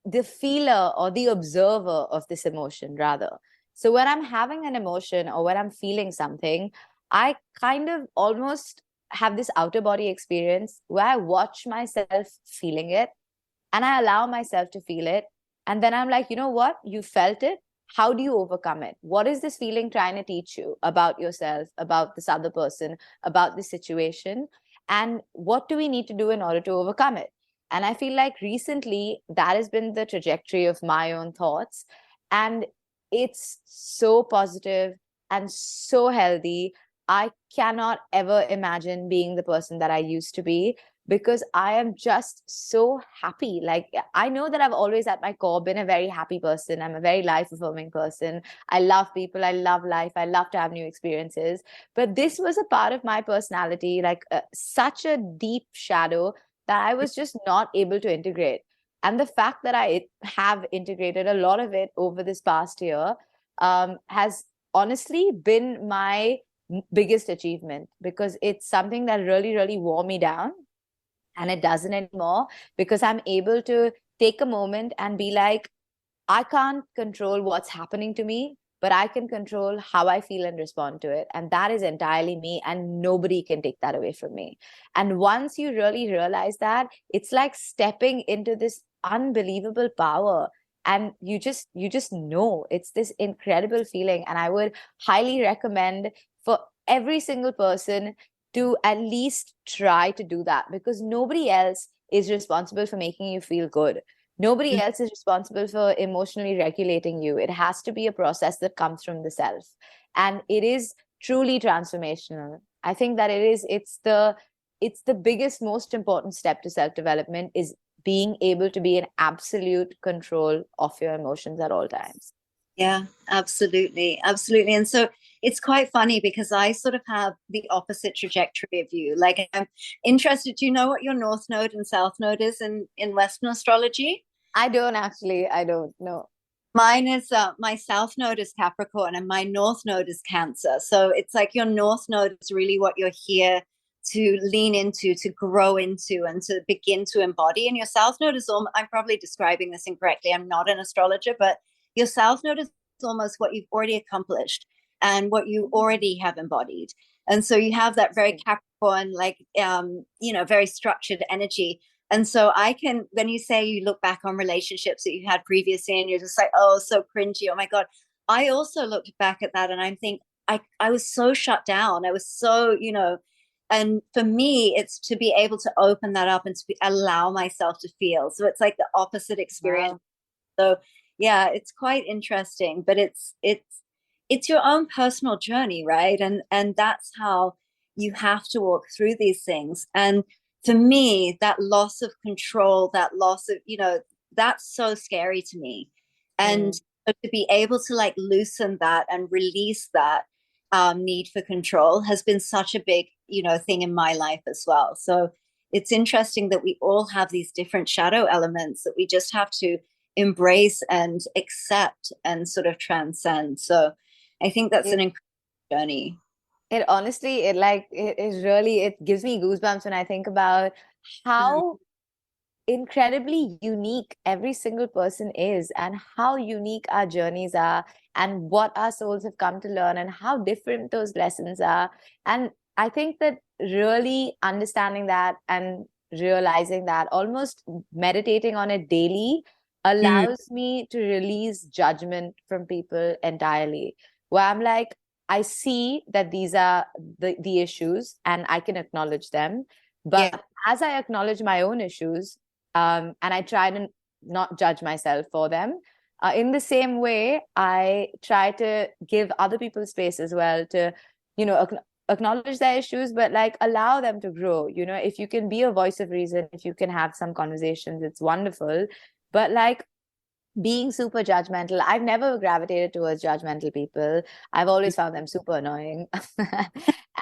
the feeler or the observer of this emotion, rather. So when I'm having an emotion or when I'm feeling something, I kind of almost have this outer body experience where I watch myself feeling it and I allow myself to feel it. And then I'm like, you know what? You felt it. How do you overcome it? What is this feeling trying to teach you about yourself, about this other person, about this situation? And what do we need to do in order to overcome it? And I feel like recently that has been the trajectory of my own thoughts. And it's so positive and so healthy. I cannot ever imagine being the person that I used to be, because I am just so happy. Like, I know that I've always at my core been a very happy person. I'm a very life affirming person. I love people. I love life. I love to have new experiences. But this was a part of my personality, like such a deep shadow that I was just not able to integrate. And the fact that I have integrated a lot of it over this past year has honestly been my biggest achievement, because it's something that really, really wore me down. And it doesn't anymore, because I'm able to take a moment and be like, I can't control what's happening to me, but I can control how I feel and respond to it. And that is entirely me, and nobody can take that away from me. And once you really realize that, it's like stepping into this unbelievable power. And you just know it's this incredible feeling. And I would highly recommend for every single person to at least try to do that, because nobody else is responsible for making you feel good. Nobody else is responsible for emotionally regulating you. It has to be a process that comes from the self. And it is truly transformational. I think that it's the biggest, most important step to self-development, is being able to be in absolute control of your emotions at all times. Yeah, absolutely. Absolutely. And so it's quite funny because I sort of have the opposite trajectory of you. Like, I'm interested, do you know what your North Node and South Node is in Western astrology? I don't actually, I don't know. Mine is my South Node is Capricorn and my North Node is Cancer. So it's like your North Node is really what you're here to lean into, to grow into, and to begin to embody. And your South Node is I'm probably describing this incorrectly. I'm not an astrologer, but your South Node is almost what you've already accomplished and what you already have embodied. And so you have that very Capricorn, like, very structured energy. And so I can, when you say you look back on relationships that you had previously and you're just like, oh, so cringy, oh my God. I also looked back at that and I'm thinking, I was so shut down. I was so, and for me, it's to be able to open that up and to allow myself to feel. So it's like the opposite experience. Wow. So yeah, it's quite interesting, but it's your own personal journey, right? And that's how you have to walk through these things. And for me, that loss of control, that loss of, that's so scary to me. And so to be able to like loosen that and release that need for control has been such a big, thing in my life as well. So it's interesting that we all have these different shadow elements that we just have to embrace and accept and sort of transcend. So I think that's an incredible journey. It honestly, it really, it gives me goosebumps when I think about how incredibly unique every single person is, and how unique our journeys are, and what our souls have come to learn, and how different those lessons are. And I think that really understanding that and realizing that, almost meditating on it daily, Mm, allows me to release judgment from people entirely. Where I'm like, I see that these are the issues and I can acknowledge them. yeah, But as I acknowledge my own issues, and I try to not judge myself for them, in the same way, I try to give other people space as well to, acknowledge their issues, but like allow them to grow. If you can be a voice of reason, if you can have some conversations, it's wonderful. But like, being super judgmental, I've never gravitated towards judgmental people. I've always found them super annoying.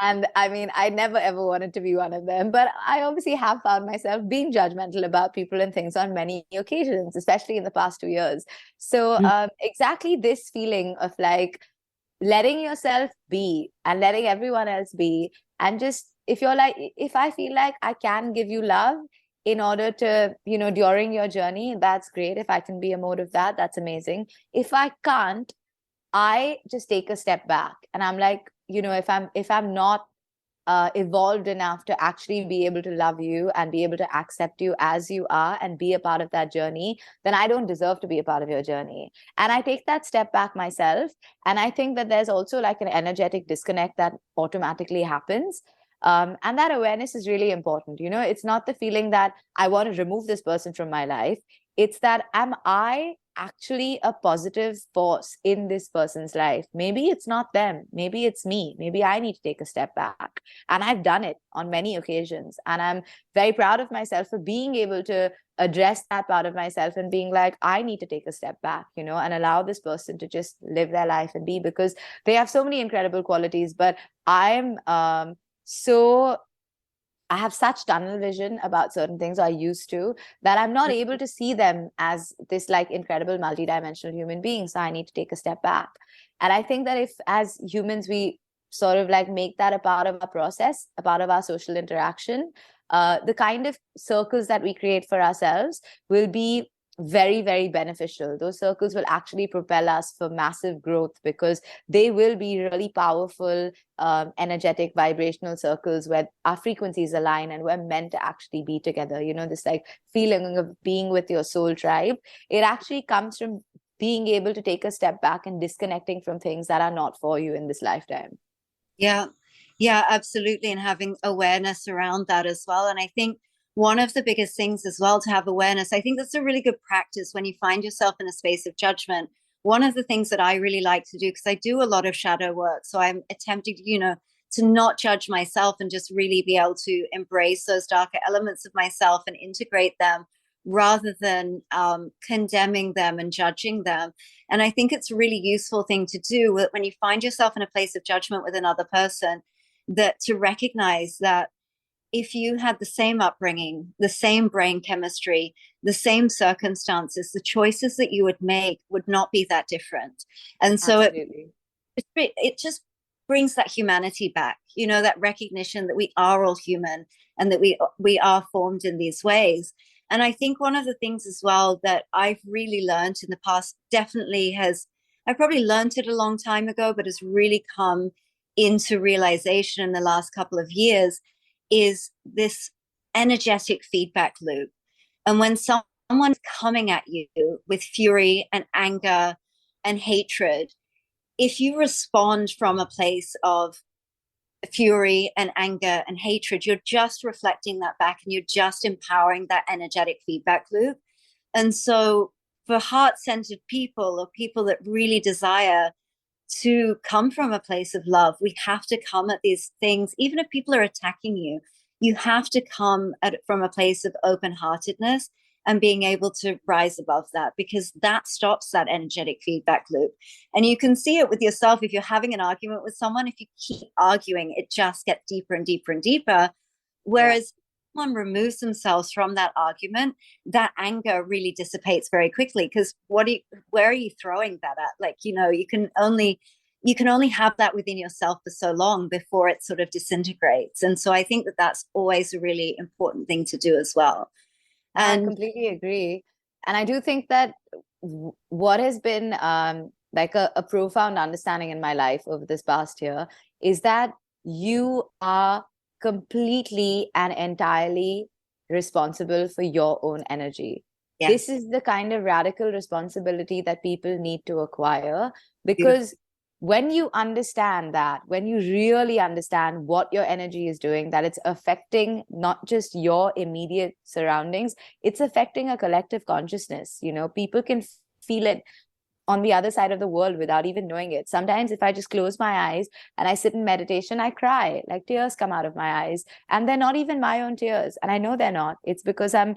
And I mean, I never ever wanted to be one of them, but I obviously have found myself being judgmental about people and things on many occasions, especially in the past 2 years. So mm, exactly this feeling of like letting yourself be and letting everyone else be. And just, if you're like, if I feel like I can give you love in order to, during your journey, that's great. If I can be a mode of that, that's amazing. If I can't, I just take a step back and I'm like, if I'm not evolved enough to actually be able to love you and be able to accept you as you are and be a part of that journey, then I don't deserve to be a part of your journey. And I take that step back myself. And I think that there's also like an energetic disconnect that automatically happens. And that awareness is really important. It's not the feeling that I want to remove this person from my life. It's that, am I actually a positive force in this person's life? Maybe it's not them. Maybe it's me. Maybe I need to take a step back. And I've done it on many occasions. And I'm very proud of myself for being able to address that part of myself and being like, I need to take a step back, and allow this person to just live their life and be, because they have so many incredible qualities. But I'm so I have such tunnel vision about certain things, or I used to, that I'm not able to see them as this like incredible multidimensional human being. So I need to take a step back. And I think that if as humans, we sort of like make that a part of our process, a part of our social interaction, the kind of circles that we create for ourselves will be very, very beneficial. Those circles will actually propel us for massive growth, because they will be really powerful, energetic, vibrational circles where our frequencies align and we're meant to actually be together. This like feeling of being with your soul tribe, it actually comes from being able to take a step back and disconnecting from things that are not for you in this lifetime. yeah, yeah, absolutely. And having awareness around that as well. And I think one of the biggest things as well to have awareness, I think that's a really good practice when you find yourself in a space of judgment. One of the things that I really like to do, because I do a lot of shadow work, so I'm attempting, to not judge myself and just really be able to embrace those darker elements of myself and integrate them rather than condemning them and judging them. And I think it's a really useful thing to do when you find yourself in a place of judgment with another person, that to recognize that if you had the same upbringing, the same brain chemistry, the same circumstances, the choices that you would make would not be that different. And so Absolutely. it just brings that humanity back, that recognition that we are all human and that we are formed in these ways. And I think one of the things as well that I've really learned in the past, definitely I probably learned it a long time ago, but has really come into realization in the last couple of years, is this energetic feedback loop. And when someone's coming at you with fury and anger and hatred, if you respond from a place of fury and anger and hatred, you're just reflecting that back and you're just empowering that energetic feedback loop. And so for heart-centered people, or people that really desire to come from a place of love, we have to come at these things, even if people are attacking you, you have to come at it from a place of open-heartedness and being able to rise above that, because that stops that energetic feedback loop. And you can see it with yourself. If you're having an argument with someone, if you keep arguing, it just gets deeper and deeper and deeper. Whereas someone removes themselves from that argument, that anger really dissipates very quickly. Because where are you throwing that at? Like, you can only have that within yourself for so long before it sort of disintegrates. And so I think that that's always a really important thing to do as well. I And completely agree. And I do think that what has been like a profound understanding in my life over this past year is that you are completely and entirely responsible for your own energy. yes, This is the kind of radical responsibility that people need to acquire, beautiful. because when you understand that, when you really understand what your energy is doing, that it's affecting not just your immediate surroundings, it's affecting a collective consciousness. You know, people can feel it on the other side of the world without even knowing it. Sometimes if I just close my eyes and I sit in meditation, I cry, like tears come out of my eyes, and they're not even my own tears. And I know they're not. It's because I'm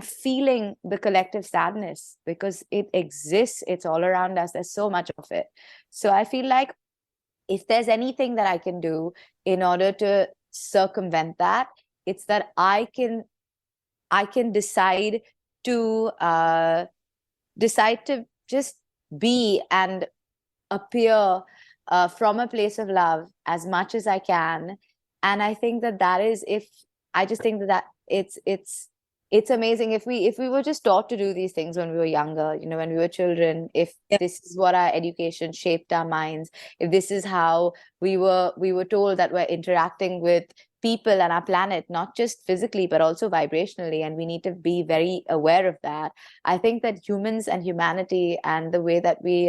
feeling the collective sadness, because it exists. It's all around us. There's so much of it. So I feel like if there's anything that I can do in order to circumvent that, it's that I can decide to just be and appear from a place of love as much as I can. And I think that is, if I just think that it's amazing if we were just taught to do these things when we were younger, you know, when we were children, if this is what our education shaped our minds, if this is how we were told that we're interacting with people and our planet, not just physically but also vibrationally, and we need to be very aware of that. I think that humans and humanity and the way that we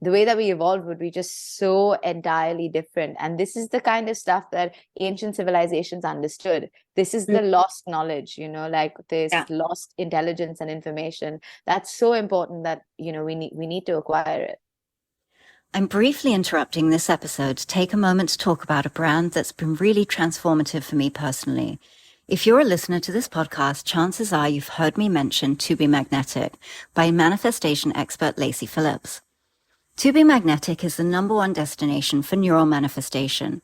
evolved would be just so entirely different. And this is the kind of stuff that ancient civilizations understood. This is the lost knowledge, you know, like this lost intelligence and information. That's so important that, you know, we need to acquire it. I'm briefly interrupting this episode to take a moment to talk about a brand that's been really transformative for me personally. If you're a listener to this podcast, chances are you've heard me mention To Be Magnetic by manifestation expert Lacey Phillips. To Be Magnetic is the #1 destination for neural manifestation.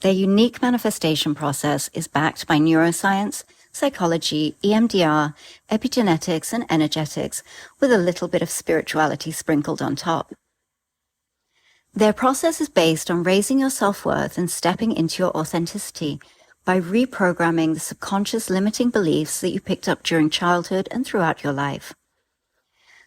Their unique manifestation process is backed by neuroscience, psychology, EMDR, epigenetics, and energetics, with a little bit of spirituality sprinkled on top. Their process is based on raising your self-worth and stepping into your authenticity by reprogramming the subconscious limiting beliefs that you picked up during childhood and throughout your life.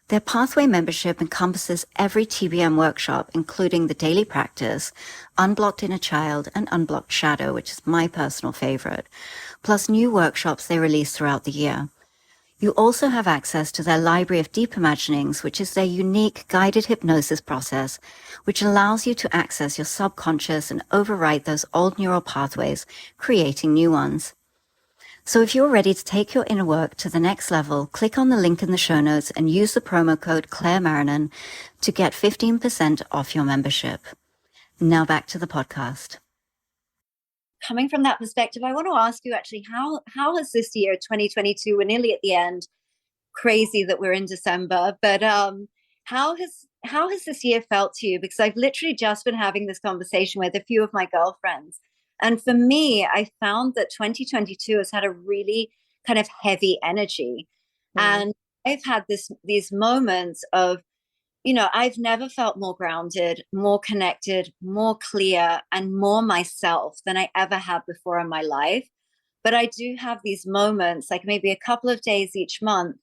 Their Pathway membership encompasses every TBM workshop, including the daily practice, Unblocked Inner Child, and Unblocked Shadow, which is my personal favorite, plus new workshops they release throughout the year. You also have access to their library of deep imaginings, which is their unique guided hypnosis process, which allows you to access your subconscious and overwrite those old neural pathways, creating new ones. So if you're ready to take your inner work to the next level, click on the link in the show notes and use the promo code Claire Marrinan to get 15% off your membership. Now back to the podcast. Coming from that perspective, I want to ask you actually, how has this year, 2022, we're nearly at the end, crazy that we're in December, but how has this year felt to you? Because I've literally just been having this conversation with a few of my girlfriends. And for me, I found that 2022 has had a really kind of heavy energy. And I've had these moments of, you know, I've never felt more grounded, more connected, more clear, and more myself than I ever have before in my life. But I do have these moments, like maybe a couple of days each month,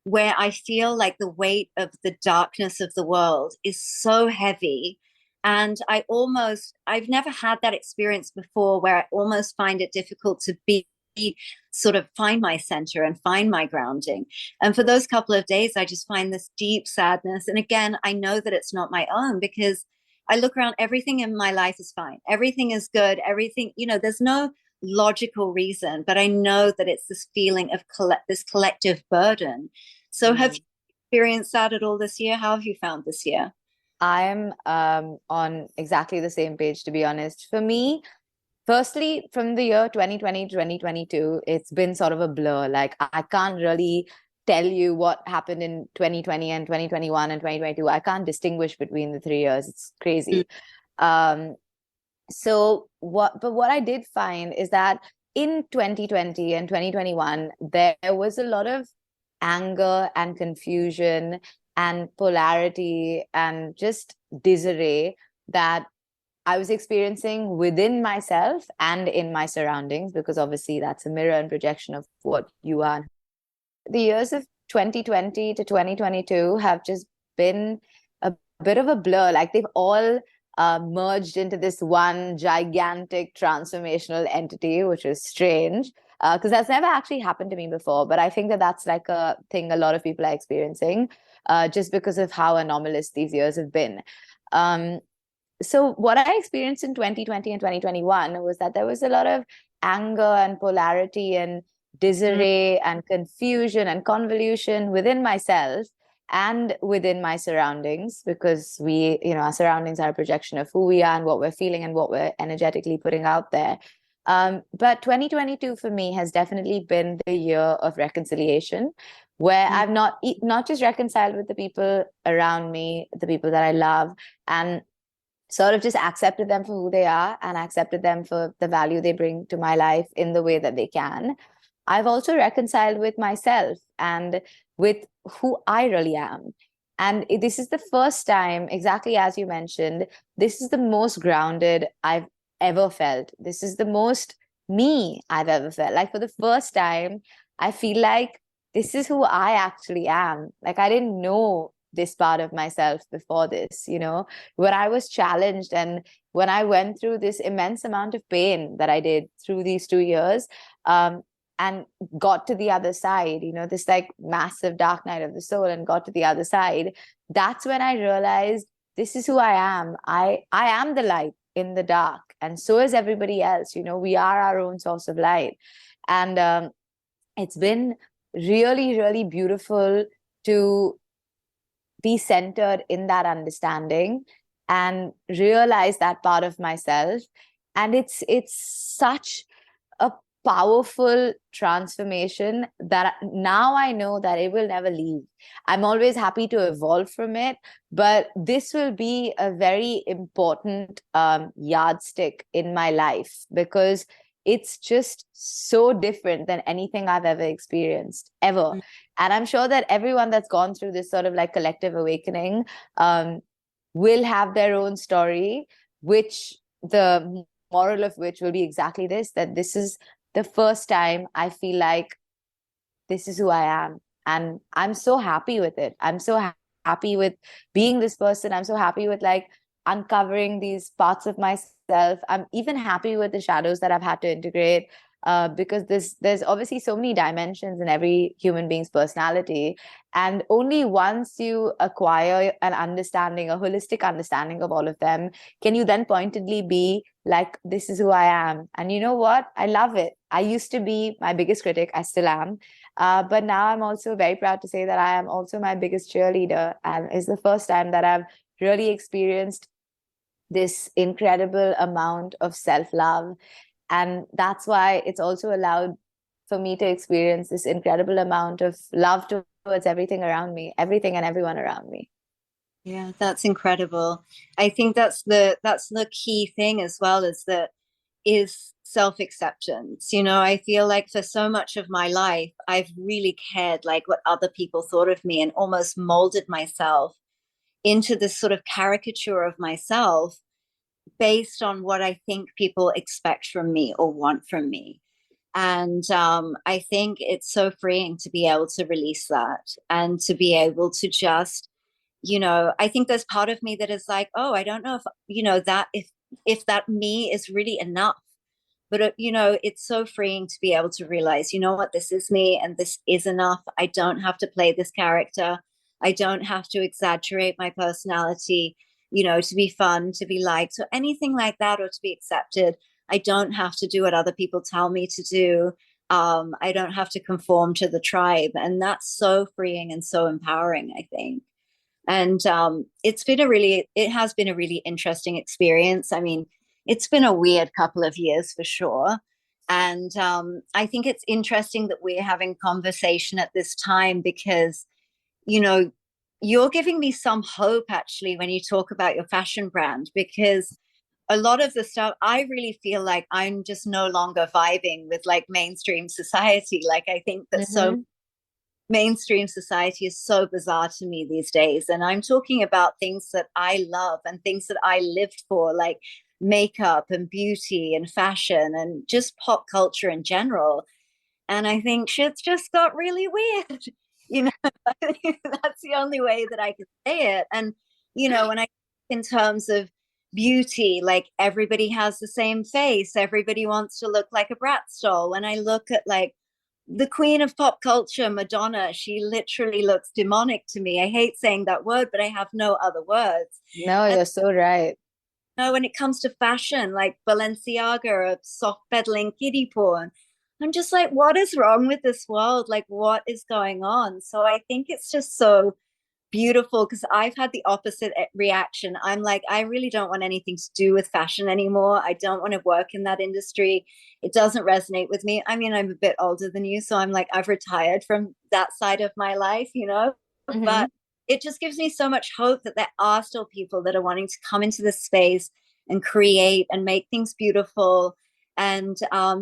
where I feel like the weight of the darkness of the world is so heavy. And I've never had that experience before, where I almost find it difficult to sort of find my center and find my grounding. And for those couple of days, I just find this deep sadness. And again, I know that it's not my own, because I look around, everything in my life is fine. Everything is good. Everything, you know, there's no logical reason, but I know that it's this feeling of this collective burden. So have you experienced that at all this year? How have you found this year? I'm on exactly the same page, to be honest. For me, firstly, from the year 2020 to 2022, it's been sort of a blur. Like, I can't really tell you what happened in 2020 and 2021 and 2022. I can't distinguish between the 3 years. It's crazy. But what I did find is that in 2020 and 2021, there was a lot of anger and confusion and polarity and just disarray that I was experiencing within myself and in my surroundings, because obviously that's a mirror and projection of what you are. The years of 2020 to 2022 have just been a bit of a blur. Like they've all merged into this one gigantic transformational entity, which is strange because that's never actually happened to me before. But I think that that's like a thing a lot of people are experiencing just because of how anomalous these years have been. So what I experienced in 2020 and 2021 was that there was a lot of anger and polarity and disarray and confusion and convolution within myself and within my surroundings, because we, our surroundings are a projection of who we are and what we're feeling and what we're energetically putting out there. But 2022 for me has definitely been the year of reconciliation, where I've not just reconciled with the people around me, the people that I love, and sort of just accepted them for who they are and accepted them for the value they bring to my life in the way that they can. I've also reconciled with myself and with who I really am. And this is the first time, exactly as you mentioned, this is the most grounded I've ever felt. This is the most me I've ever felt. Like for the first time, I feel like this is who I actually am. Like I didn't know this part of myself before this, when I was challenged and when I went through this immense amount of pain that I did through these 2 years, and got to the other side, this like massive dark night of the soul, and got to the other side. That's when I realized this is who I am. I am the light in the dark, and so is everybody else. We are our own source of light. And it's been really, really beautiful to be centered in that understanding and realize that part of myself. And it's such a powerful transformation that now I know that it will never leave. I'm always happy to evolve from it, but this will be a very important yardstick in my life, because it's just so different than anything I've ever experienced, ever. And I'm sure that everyone that's gone through this sort of like collective awakening will have their own story, which the moral of which will be exactly this, that this is the first time I feel like this is who I am. And I'm so happy with it. I'm so happy with being this person. I'm so happy with like uncovering these parts of myself. I'm even happy with the shadows that I've had to integrate, because there's obviously so many dimensions in every human being's personality. And only once you acquire an understanding, a holistic understanding of all of them, can you then pointedly be like, this is who I am. And you know what? I love it. I used to be my biggest critic. I still am. But now I'm also very proud to say that I am also my biggest cheerleader. And it's the first time that I've really experienced this incredible amount of self-love. And that's why it's also allowed for me to experience this incredible amount of love towards everything around me, everything and everyone around me. Yeah, that's incredible. I think that's the key thing as well, is self-acceptance. I feel like for so much of my life, I've really cared like what other people thought of me, and almost molded myself into this sort of caricature of myself based on what I think people expect from me or want from me. And I think it's so freeing to be able to release that, and to be able to just, I think there's part of me that is like, oh, I don't know if, that if that me is really enough. But, it's so freeing to be able to realize, what, this is me and this is enough. I don't have to play this character. I don't have to exaggerate my personality, to be fun, to be liked, or anything like that, or to be accepted. I don't have to do what other people tell me to do. I don't have to conform to the tribe. And that's so freeing and so empowering, I think. And it has been a really interesting experience. I mean, it's been a weird couple of years for sure. And I think it's interesting that we're having conversation at this time, because, you're giving me some hope actually when you talk about your fashion brand, because a lot of the stuff, I really feel like I'm just no longer vibing with like mainstream society. Like, I think that so Mm-hmm. mainstream society is so bizarre to me these days. And I'm talking about things that I love and things that I lived for, like makeup and beauty and fashion and just pop culture in general. And I think shit's just got really weird. You know, that's the only way that I can say it. And, when I, in terms of beauty, like everybody has the same face, everybody wants to look like a Bratz doll. When I look at like the queen of pop culture, Madonna, she literally looks demonic to me. I hate saying that word, but I have no other words. No, And you're so right. when it comes to fashion, like Balenciaga or soft peddling kiddie porn, I'm just like, what is wrong with this world? Like, what is going on? So I think it's just so beautiful because I've had the opposite reaction. I'm like, I really don't want anything to do with fashion anymore. I don't want to work in that industry. It doesn't resonate with me. I mean, I'm a bit older than you, so I'm like, I've retired from that side of my life. Mm-hmm. But it just gives me so much hope that there are still people that are wanting to come into this space and create and make things beautiful and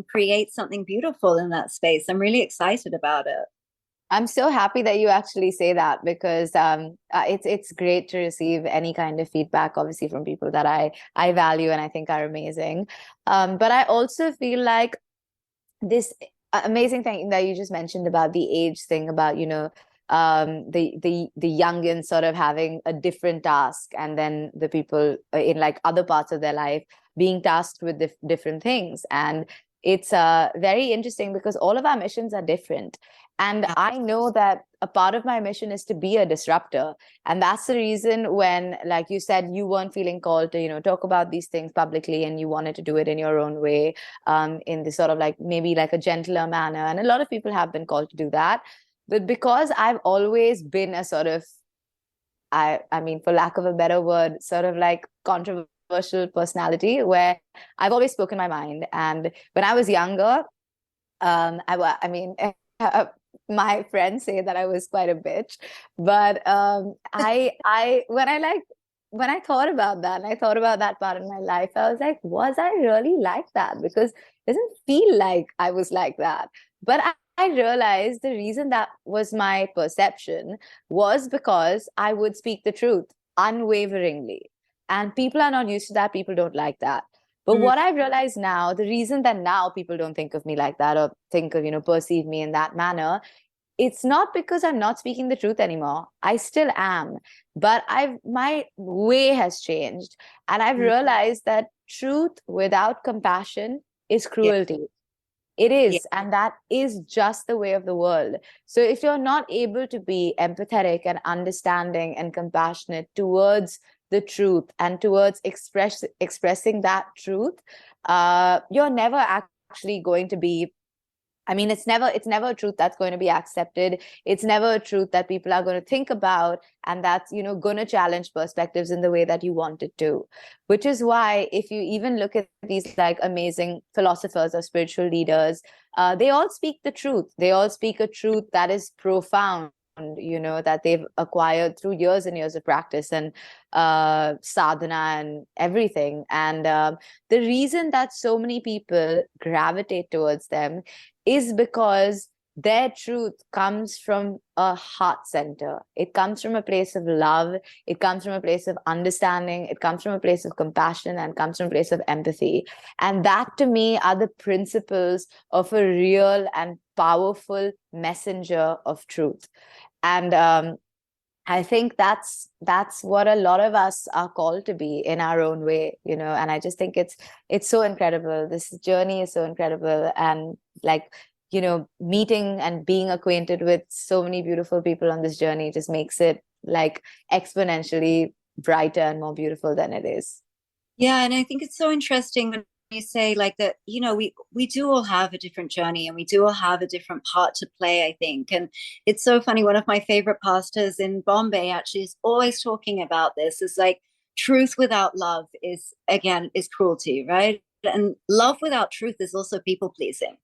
create something beautiful in that space. I'm really excited about it. I'm so happy that you actually say that because it's great to receive any kind of feedback, obviously from people that I value and I think are amazing. But I also feel like this amazing thing that you just mentioned about the age thing, about the youngins sort of having a different task, and then the people in like other parts of their life being tasked with different things. And it's very interesting because all of our missions are different. And Yeah. I know that a part of my mission is to be a disruptor. And that's the reason when, like you said, you weren't feeling called to, talk about these things publicly and you wanted to do it in your own way, in this sort of like maybe like a gentler manner. And a lot of people have been called to do that. But because I've always been a sort of, I mean, for lack of a better word, sort of like controversial personality where I've always spoken my mind. And when I was younger, I mean, my friends say that I was quite a bitch, but when I thought about that, and I thought about that part in my life, I was like, was I really like that? Because it doesn't feel like I was like that. But I realized the reason that was my perception was because I would speak the truth unwaveringly. And people are not used to that. People don't like that. But Mm, what I've realized now, the reason that now people don't think of me like that or think of, perceive me in that manner, it's not because I'm not speaking the truth anymore. I still am. But my way has changed. And I've mm, realized that truth without compassion is yeah, cruelty. It yeah, is. And that is just the way of the world. So if you're not able to be empathetic and understanding and compassionate towards the truth and towards expressing that truth, you're never actually going to be, I mean, it's never a truth that's going to be accepted. It's never a truth that people are going to think about, and that's, going to challenge perspectives in the way that you want it to. Which is why, if you even look at these like amazing philosophers or spiritual leaders, they all speak the truth. They all speak a truth that is profound, that they've acquired through years and years of practice and sadhana and everything. And the reason that so many people gravitate towards them is because their truth comes from a heart center. It comes from a place of love. It comes from a place of understanding. It comes from a place of compassion and comes from a place of empathy. And that to me are the principles of a real and powerful messenger of truth. And I think that's what a lot of us are called to be in our own way, and I just think it's so incredible. This journey is so incredible. And like, meeting and being acquainted with so many beautiful people on this journey just makes it like exponentially brighter and more beautiful than it is. yeah. And I think it's so interesting when you say like that. We do all have a different journey, and we do all have a different part to play. I think, and it's so funny. One of my favorite pastors in Bombay actually is always talking about this. Is like truth without love is cruelty, right? And love without truth is also people pleasing.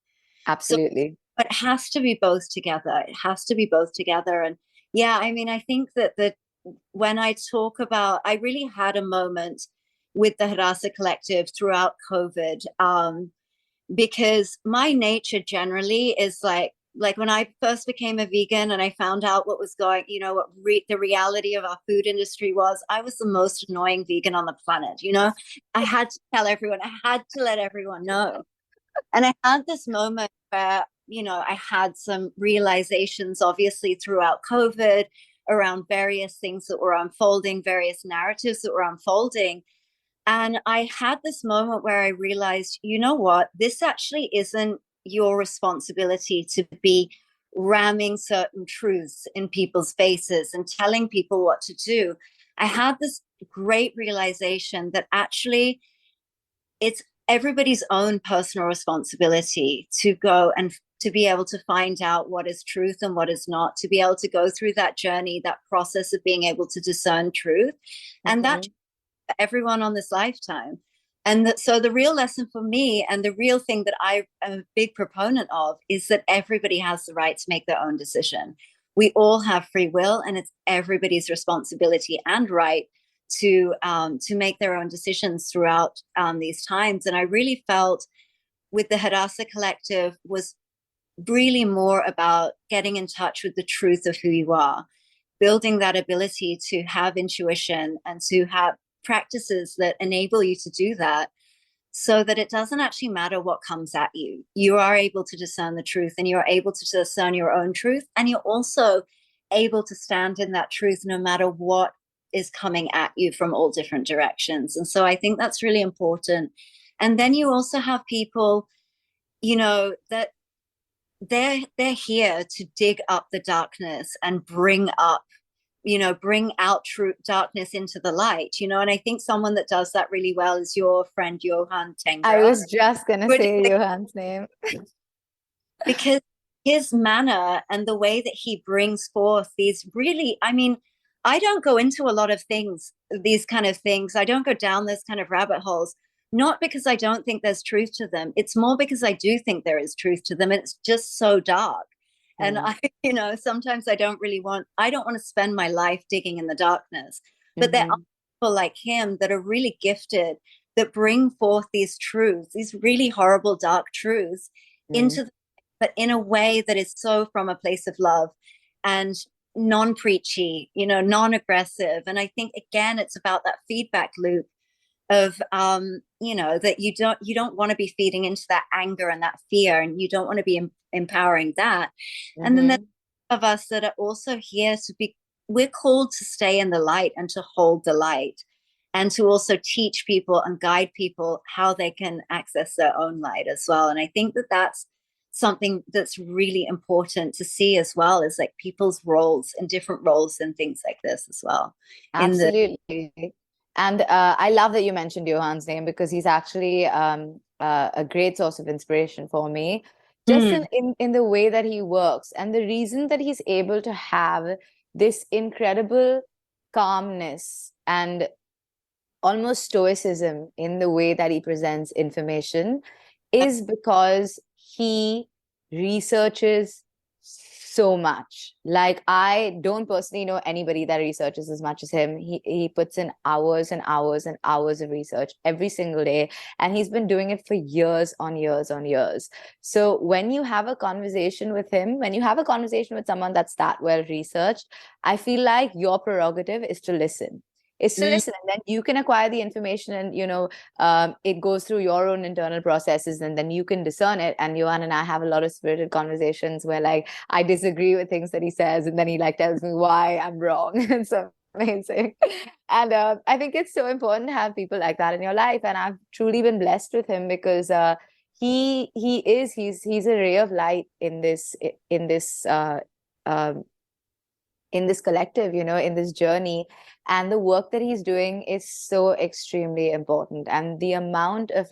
So Absolutely. it has to be both together. It has to be both together. And yeah, I mean, I think that when I talk about, I really had a moment with the Hadassah Collective throughout COVID, because my nature generally is like when I first became a vegan and I found out what was going, what the reality of our food industry was, I was the most annoying vegan on the planet. I had to tell everyone, I had to let everyone know. And I had this moment where, I had some realizations, obviously, throughout COVID around various things that were unfolding, various narratives that were unfolding. And I had this moment where I realized, you know what, this actually isn't your responsibility to be ramming certain truths in people's faces and telling people what to do. I had this great realization that actually it's everybody's own personal responsibility to go and to be able to find out what is truth and what is not, to be able to go through that journey, that process of being able to discern truth. And that everyone on this lifetime. And so the real lesson for me, and the real thing that I am a big proponent of, is that everybody has the right to make their own decision. We all have free will, and it's everybody's responsibility and right to make their own decisions throughout these times. And I really felt with the Hadassah Collective was really more about getting in touch with the truth of who you are, building that ability to have intuition and to have practices that enable you to do that, so that it doesn't actually matter what comes at you. You are able to discern the truth, and you're able to discern your own truth. And you're also able to stand in that truth no matter what is coming at you from all different directions. And so I think that's really important. And then you also have people, that they're here to dig up the darkness and bring out true darkness into the light, and I think someone that does that really well is your friend Johan Tengra. I was just gonna say Johan's name. Because his manner and the way that he brings forth these really, I don't go into a lot of these kind of things. I don't go down those kind of rabbit holes, not because I don't think there's truth to them. It's more because I do think there is truth to them. And it's just so dark. And sometimes I don't want to spend my life digging in the darkness. But there are people like him that are really gifted, that bring forth these truths, these really horrible, dark truths but in a way that is so from a place of love and non-preachy, non-aggressive. And I think, again, it's about that feedback loop of that you don't want to be feeding into that anger and that fear, and you don't want to be empowering that. And then there's of us that are also here we're called to stay in the light and to hold the light, and to also teach people and guide people how they can access their own light as well. And I think that that's something that's really important to see as well, is like people's roles and different roles and things like this as well. Absolutely. And I love that you mentioned Johan's name, because he's actually a great source of inspiration for me, just in the way that he works. And the reason that he's able to have this incredible calmness and almost stoicism in the way that he presents information is because he researches so much. Like, I don't personally know anybody that researches as much as him. He puts in hours and hours and hours of research every single day, and he's been doing it for years on years on years. So when you have a conversation with him, when you have a conversation with someone that's that well researched, I feel like your prerogative is to listen. Is to listen, and then you can acquire the information, and it goes through your own internal processes, and then you can discern it. And Johan and I have a lot of spirited conversations where, like, I disagree with things that he says, and then he tells me why I'm wrong. And so amazing. And I think it's so important to have people like that in your life, and I've truly been blessed with him, because he's a ray of light in this collective, in this journey. And the work that he's doing is so extremely important. And the amount of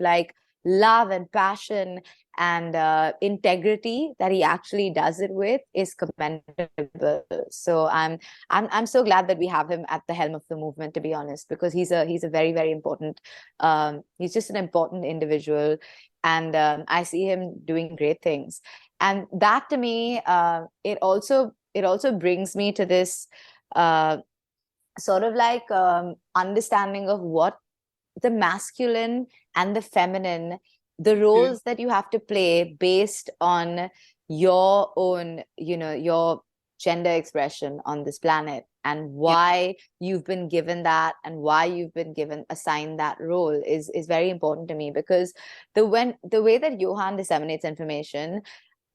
love and passion and integrity that he actually does it with is commendable. So I'm so glad that we have him at the helm of the movement, to be honest, because he's a very, very important, he's just an important individual. And I see him doing great things. And that, to me, it also brings me to this sort of understanding of what the masculine and the feminine, the roles that you have to play based on your own, your gender expression on this planet, and why you've been given that, and why you've been assigned that role is very important to me. Because the way that Johan disseminates information,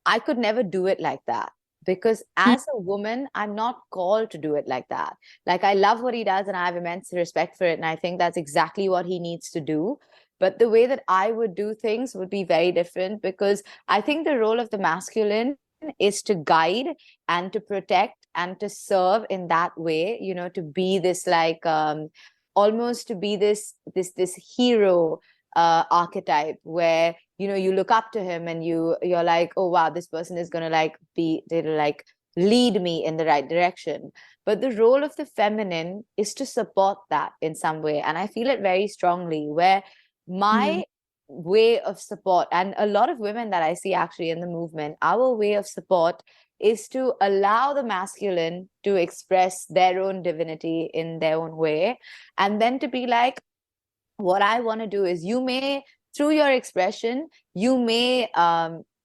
I could never do it like that, because as a woman, I'm not called to do it like that. Like, I love what he does and I have immense respect for it. And I think that's exactly what he needs to do. But the way that I would do things would be very different, because I think the role of the masculine is to guide and to protect and to serve in that way, to be this like almost to be this hero archetype, where you look up to him and you're like, oh wow, this person is gonna like lead me in the right direction. But the role of the feminine is to support that in some way, and I feel it very strongly, where my way of support, and a lot of women that I see actually in the movement, our way of support is to allow the masculine to express their own divinity in their own way, and then to be like, what I want to do is, you may, through your expression, you may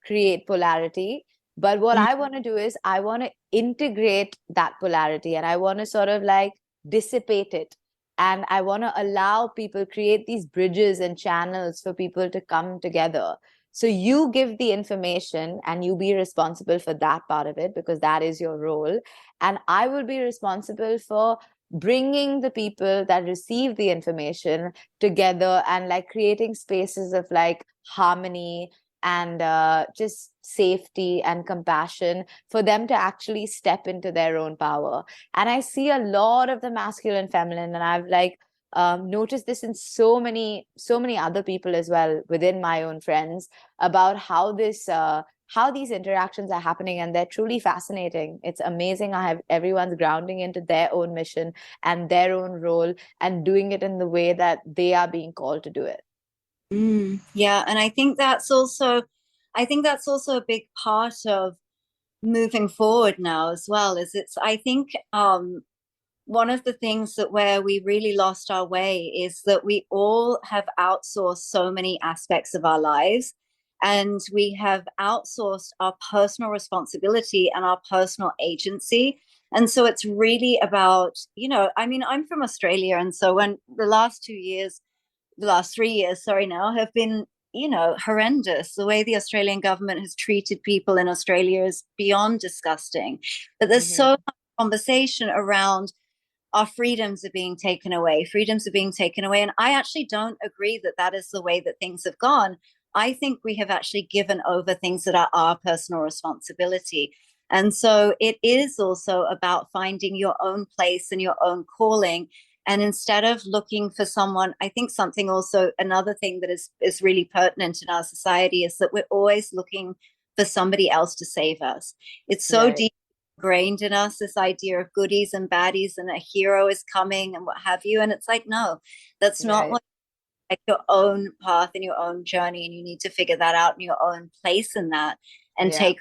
create polarity. But what I want to do is, I want to integrate that polarity, and I want to sort of like dissipate it. And I want to allow people, create these bridges and channels for people to come together. So you give the information and you be responsible for that part of it, because that is your role. And I will be responsible for bringing the people that receive the information together, and like creating spaces of like harmony and just safety and compassion for them to actually step into their own power. And I see a lot of the masculine feminine, and I've like noticed this in so many other people as well within my own friends, about how these interactions are happening, and they're truly fascinating. It's amazing. I have everyone's grounding into their own mission and their own role, and doing it in the way that they are being called to do it. Yeah, and I think that's also a big part of moving forward now as well. I think one of the things that where we really lost our way is that we all have outsourced so many aspects of our lives, and we have outsourced our personal responsibility and our personal agency. And so it's really about, I mean, I'm from Australia, and so when the last 3 years, sorry, now have been, horrendous. The way the Australian government has treated people in Australia is beyond disgusting. But there's so much conversation around our freedoms are being taken away. Freedoms are being taken away. And I actually don't agree that that is the way that things have gone. I think we have actually given over things that are our personal responsibility. And so it is also about finding your own place and your own calling. And instead of looking for someone, I think another thing that is really pertinent in our society is that we're always looking for somebody else to save us. It's so deep ingrained in us, this idea of goodies and baddies, and a hero is coming and what have you. And it's like, no, that's not what, like, your own path and your own journey. And you need to figure that out in your own place in that, and take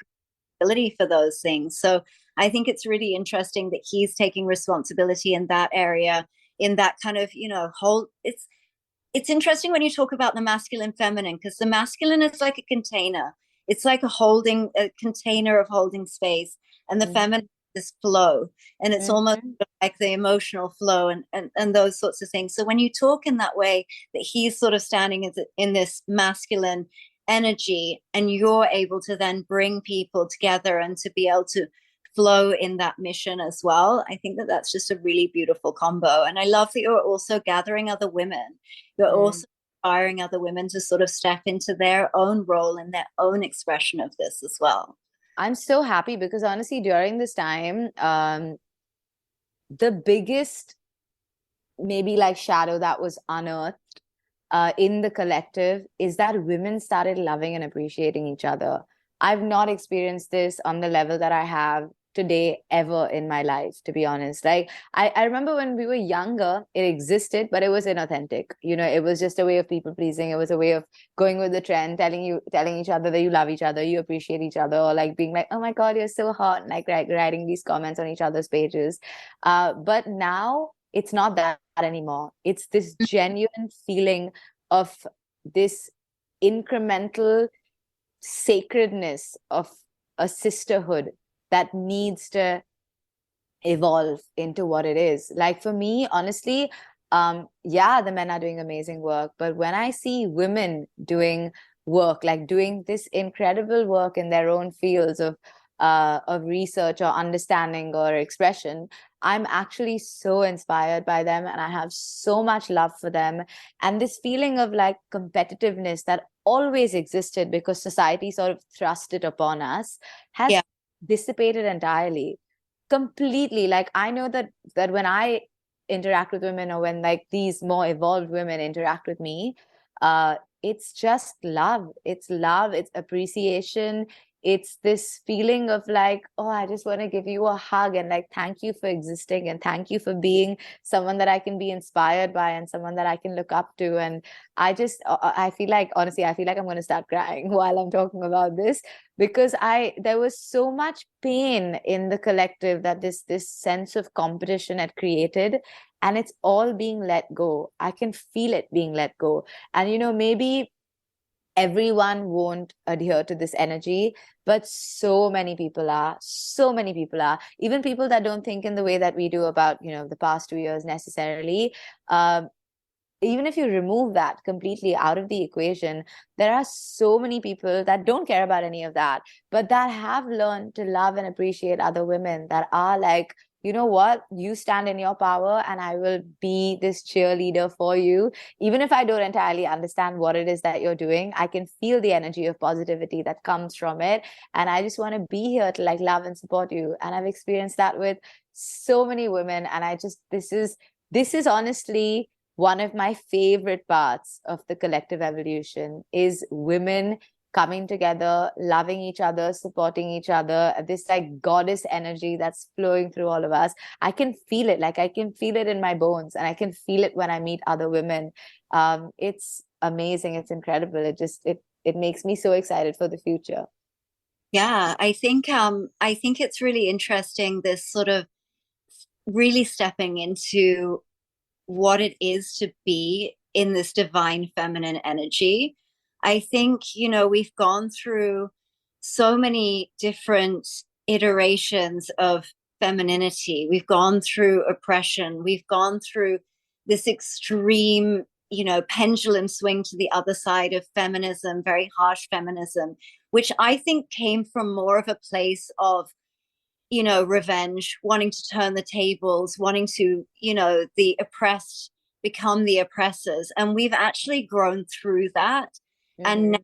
responsibility for those things. So I think it's really interesting that he's taking responsibility in that area, in that kind of, whole, it's interesting when you talk about the masculine feminine, because the masculine is like a container. It's like a container of holding space, and the feminine is flow, and it's almost like the emotional flow and those sorts of things. So when you talk in that way, that he's sort of standing in this masculine energy, and you're able to then bring people together and to be able to flow in that mission as well. I think that that's just a really beautiful combo. And I love that you're also gathering other women. You're also inspiring other women to sort of step into their own role and their own expression of this as well. I'm so happy, because honestly, during this time, the biggest maybe like shadow that was unearthed in the collective is that women started loving and appreciating each other. I've not experienced this on the level that I have today ever in my life, to be honest. Like, I remember when we were younger, it existed, but it was inauthentic. It was just a way of people pleasing. It was a way of going with the trend, telling each other that you love each other, you appreciate each other, or like being like, oh my God, you're so hot, and like writing these comments on each other's pages. But now it's not that anymore. It's this genuine feeling of this incremental sacredness of a sisterhood that needs to evolve into what it is. Like for me, honestly, yeah, the men are doing amazing work, but when I see women doing work, like doing this incredible work in their own fields of research or understanding or expression, I'm actually so inspired by them, and I have so much love for them. And this feeling of like competitiveness that always existed because society sort of thrust it upon us has dissipated entirely, completely. Like I know that when I interact with women, or when like these more evolved women interact with me, it's just love. It's love, it's appreciation, it's this feeling of like, oh, I just want to give you a hug and like thank you for existing, and thank you for being someone that I can be inspired by and someone that I can look up to. And I feel like, honestly, I feel like I'm going to start crying while I'm talking about this, because there was so much pain in the collective that this sense of competition had created, and it's all being let go. I can feel it being let go. And maybe everyone won't adhere to this energy, but so many people are. So many people are. Even people that don't think in the way that we do about the past 2 years necessarily. Even if you remove that completely out of the equation, there are so many people that don't care about any of that, but that have learned to love and appreciate other women, that are like, you know what, you stand in your power and I will be this cheerleader for you. Even if I don't entirely understand what it is that you're doing, I can feel the energy of positivity that comes from it. And I just want to be here to like love and support you. And I've experienced that with so many women. And this is honestly one of my favorite parts of the collective evolution, is women coming together, loving each other, supporting each other, this like goddess energy that's flowing through all of us. I can feel it. Like I can feel it in my bones, and I can feel it when I meet other women. It's amazing. It's incredible. It makes me so excited for the future. Yeah, I think it's really interesting, this sort of really stepping into what it is to be in this divine feminine energy. I think, we've gone through so many different iterations of femininity. We've gone through oppression. We've gone through this extreme, pendulum swing to the other side of feminism, very harsh feminism, which I think came from more of a place of revenge, wanting to turn the tables, wanting to, the oppressed become the oppressors. And we've actually grown through that. Mm-hmm.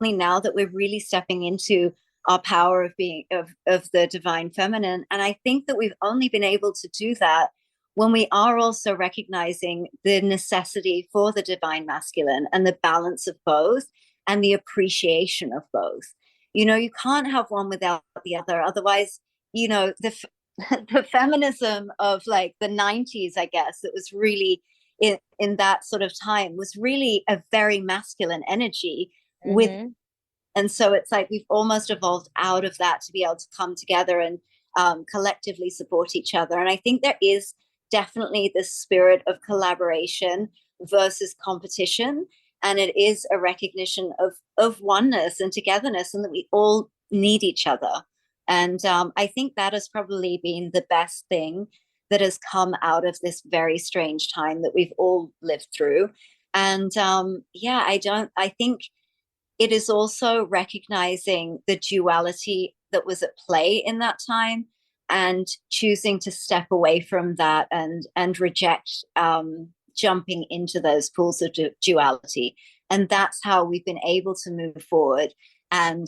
And now that we're really stepping into our power of being of the divine feminine. And I think that we've only been able to do that when we are also recognizing the necessity for the divine masculine and the balance of both and the appreciation of both. You can't have one without the other. Otherwise, the the feminism of like the 90s, I guess, that was really in that sort of time, was really a very masculine energy with. Mm-hmm. And so it's like we've almost evolved out of that to be able to come together and collectively support each other. And I think there is definitely this spirit of collaboration versus competition, and it is a recognition of oneness and togetherness, and that we all need each other. And I think that has probably been the best thing that has come out of this very strange time that we've all lived through. And I think it is also recognizing the duality that was at play in that time, and choosing to step away from that and reject jumping into those pools of duality. And that's how we've been able to move forward and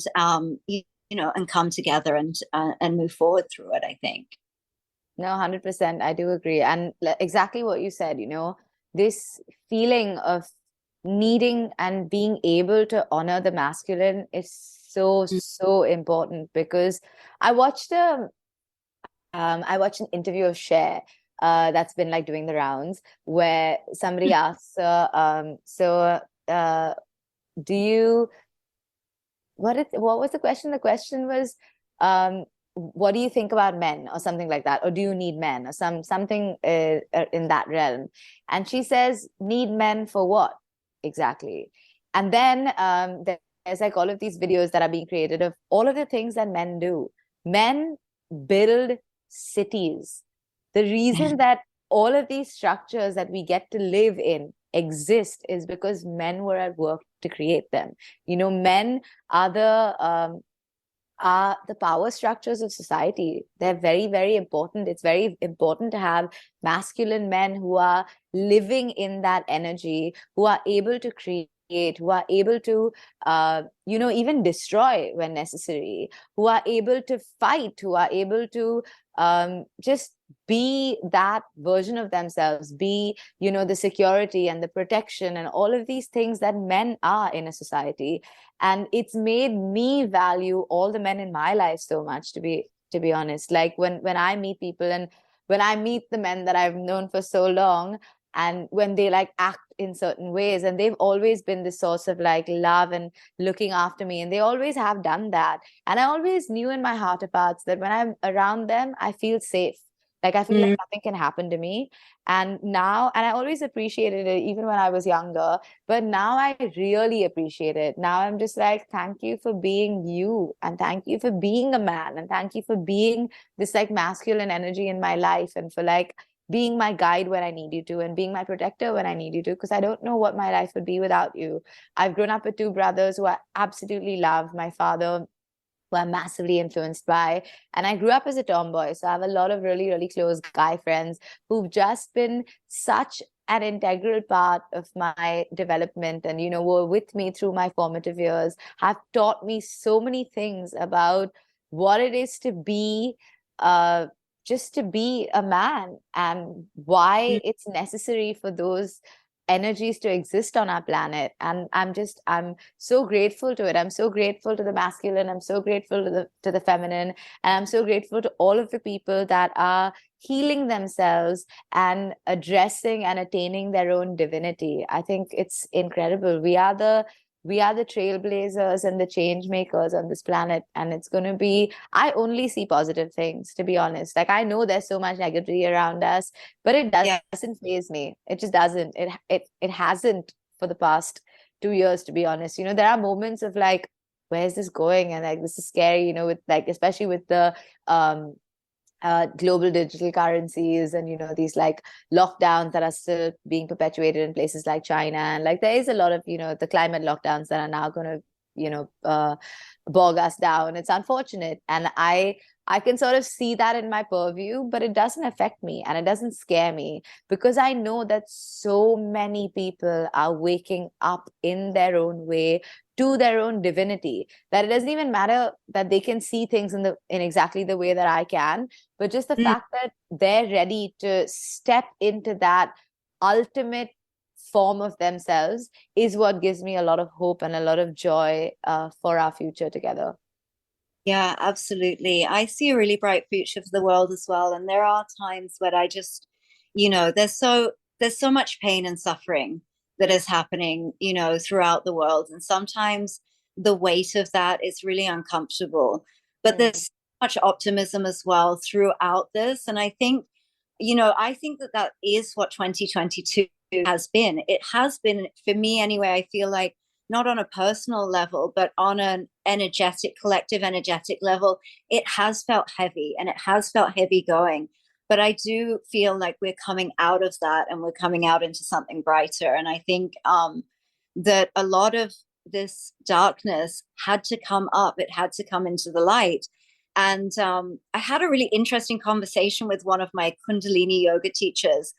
and come together and move forward through it, I think. No, 100%. I do agree. And exactly what you said, this feeling of needing and being able to honor the masculine is so, so important. Because I watched I watched an interview of Cher that's been like doing the rounds, where somebody asks her, do you, what was the question? The question was, what do you think about men, or something like that, or do you need men, or something in that realm? And she says, need men for what exactly? And then there's like all of these videos that are being created of all of the things that men do. Men build cities. The reason that all of these structures that we get to live in exist is because men were at work to create them. Men are the power structures of society. They're very, very important. It's very important to have masculine men who are living in that energy, who are able to create, who are able to, even destroy when necessary, who are able to fight, who are able to just be that version of themselves, be, the security and the protection and all of these things that men are in a society. And it's made me value all the men in my life so much, to be honest. Like when I meet people, and when I meet the men that I've known for so long, and when they like act in certain ways, and they've always been the source of like love and looking after me, and they always have done that. And I always knew in my heart of hearts that when I'm around them, I feel safe. Like I feel like nothing can happen to me. And now, and I always appreciated it even when I was younger, but now I really appreciate it. Now I'm just like, thank you for being you, and thank you for being a man, and thank you for being this like masculine energy in my life, and for like being my guide when I need you to, and being my protector when I need you to, because I don't know what my life would be without you. I've grown up with two brothers who I absolutely love. My father, who I'm massively influenced by. And I grew up as a tomboy. So I have a lot of really, really close guy friends who've just been such an integral part of my development, and, were with me through my formative years, have taught me so many things about what it is to be, just to be a man, and why it's necessary for those energies to exist on our planet. And I'm so grateful to it. I'm so grateful to the masculine, I'm so grateful to the feminine, and I'm so grateful to all of the people that are healing themselves and addressing and attaining their own divinity. I think it's incredible. We are the trailblazers and the change makers on this planet, and it's going to be, I only see positive things, to be honest. Like, I know there's so much negativity around us, but it doesn't faze me. It just doesn't. It hasn't for the past 2 years, to be honest. There are moments of like, where's this going? And like, this is scary, with like, especially with the global digital currencies, and these like lockdowns that are still being perpetuated in places like China. And like, there is a lot of the climate lockdowns that are now going to bog us down. It's unfortunate, and I can sort of see that in my purview, but it doesn't affect me, and it doesn't scare me, because I know that so many people are waking up in their own way to their own divinity, that it doesn't even matter that they can see things in exactly the way that I can, but just the fact that they're ready to step into that ultimate form of themselves is what gives me a lot of hope and a lot of joy for our future together. Yeah, absolutely. I see a really bright future for the world as well. And there are times when I just, there's so much pain and suffering that is happening, throughout the world. And sometimes the weight of that is really uncomfortable. But there's so much optimism as well throughout this. And I think that is what 2022 has been. It has been, for me anyway, I feel like, not on a personal level, but on an collective energetic level, it has felt heavy, and it has felt heavy going. But I do feel like we're coming out of that, and we're coming out into something brighter. And I think that a lot of this darkness had to come up. It had to come into the light. And I had a really interesting conversation with one of my Kundalini yoga teachers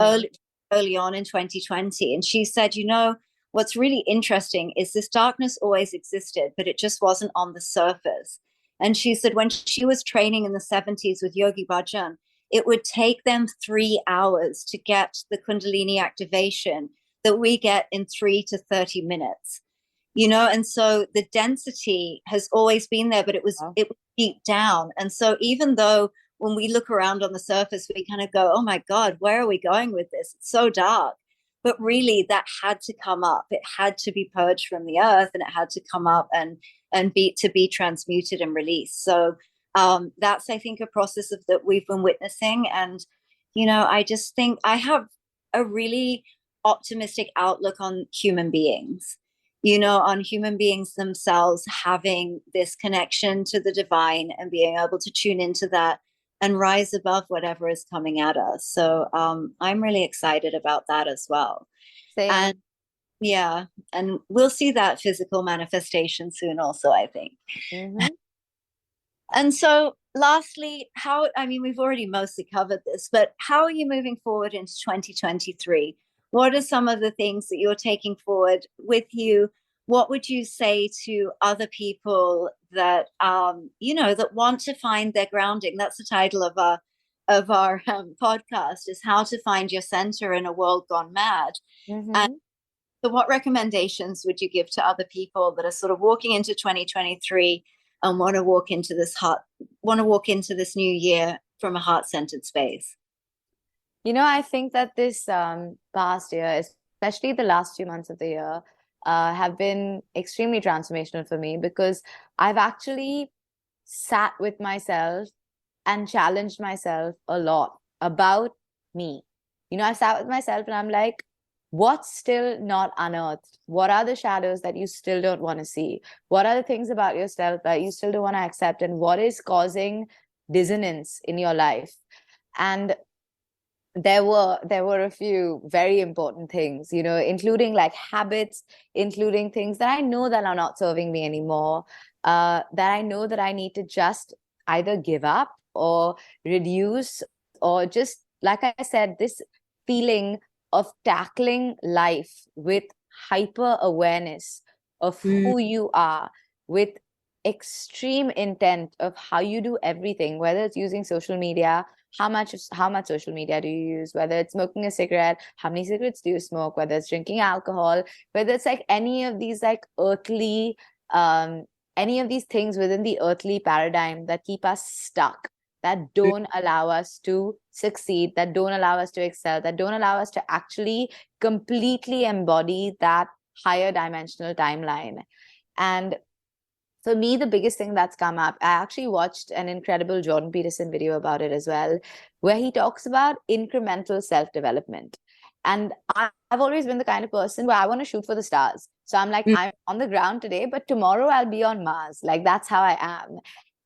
early on in 2020. And she said, what's really interesting is this darkness always existed, but it just wasn't on the surface. And she said when she was training in the 70s with Yogi Bhajan, it would take them 3 hours to get the Kundalini activation that we get in 3 to 30 minutes. And so the density has always been there, but it was deep down. And so even though when we look around on the surface, we kind of go, oh my God, where are we going with this? It's so dark. But really, that had to come up. It had to be purged from the earth, and it had to come up and be transmuted and released. So That's, I think, a process that we've been witnessing. And, I just think I have a really optimistic outlook on human beings, on human beings themselves having this connection to the divine and being able to tune into that and rise above whatever is coming at us. So I'm really excited about that as well. Same. And yeah, and we'll see that physical manifestation soon also, I think. Mm-hmm. And so lastly, we've already mostly covered this, but how are you moving forward into 2023? What are some of the things that you're taking forward with you? What would you say to other people that, that want to find their grounding? That's the title of our podcast, is how to find your center in a world gone mad. And Mm-hmm. so what recommendations would you give to other people that are sort of walking into 2023 and want to walk into this new year from a heart-centered space? I think that this past year, especially the last 2 months of the year, have been extremely transformational for me, because I've actually sat with myself and challenged myself a lot about me. I sat with myself and I'm like, what's still not unearthed? What are the shadows that you still don't want to see? What are the things about yourself that you still don't want to accept? And what is causing dissonance in your life? And there were a few very important things, including like habits, including things that I know that are not serving me anymore, that I know that I need to just either give up or reduce, or just, like I said, this feeling of tackling life with hyper awareness of Mm, who you are, with extreme intent of how you do everything, whether it's using social media, how much social media do you use, whether it's smoking a cigarette, how many cigarettes do you smoke, whether it's drinking alcohol, whether it's like any of these like earthly any of these things within the earthly paradigm that keep us stuck, that don't allow us to succeed, that don't allow us to excel, that don't allow us to actually completely embody that higher dimensional timeline. And for me, the biggest thing that's come up, I actually watched an incredible Jordan Peterson video about it as well, where he talks about incremental self-development. And I've always been the kind of person where I want to shoot for the stars. So I'm like, mm, I'm on the ground today, but tomorrow I'll be on Mars. Like, that's how I am.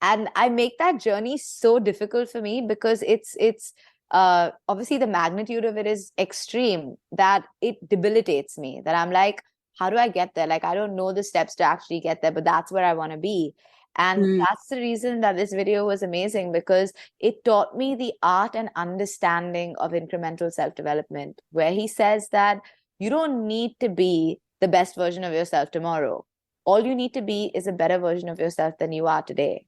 And I make that journey so difficult for me, because it's obviously the magnitude of it is extreme, that it debilitates me, that I'm like, how do I get there? Like, I don't know the steps to actually get there, but that's where I want to be. And mm, that's the reason that this video was amazing, because it taught me the art and understanding of incremental self-development, where he says that you don't need to be the best version of yourself tomorrow. All you need to be is a better version of yourself than you are today.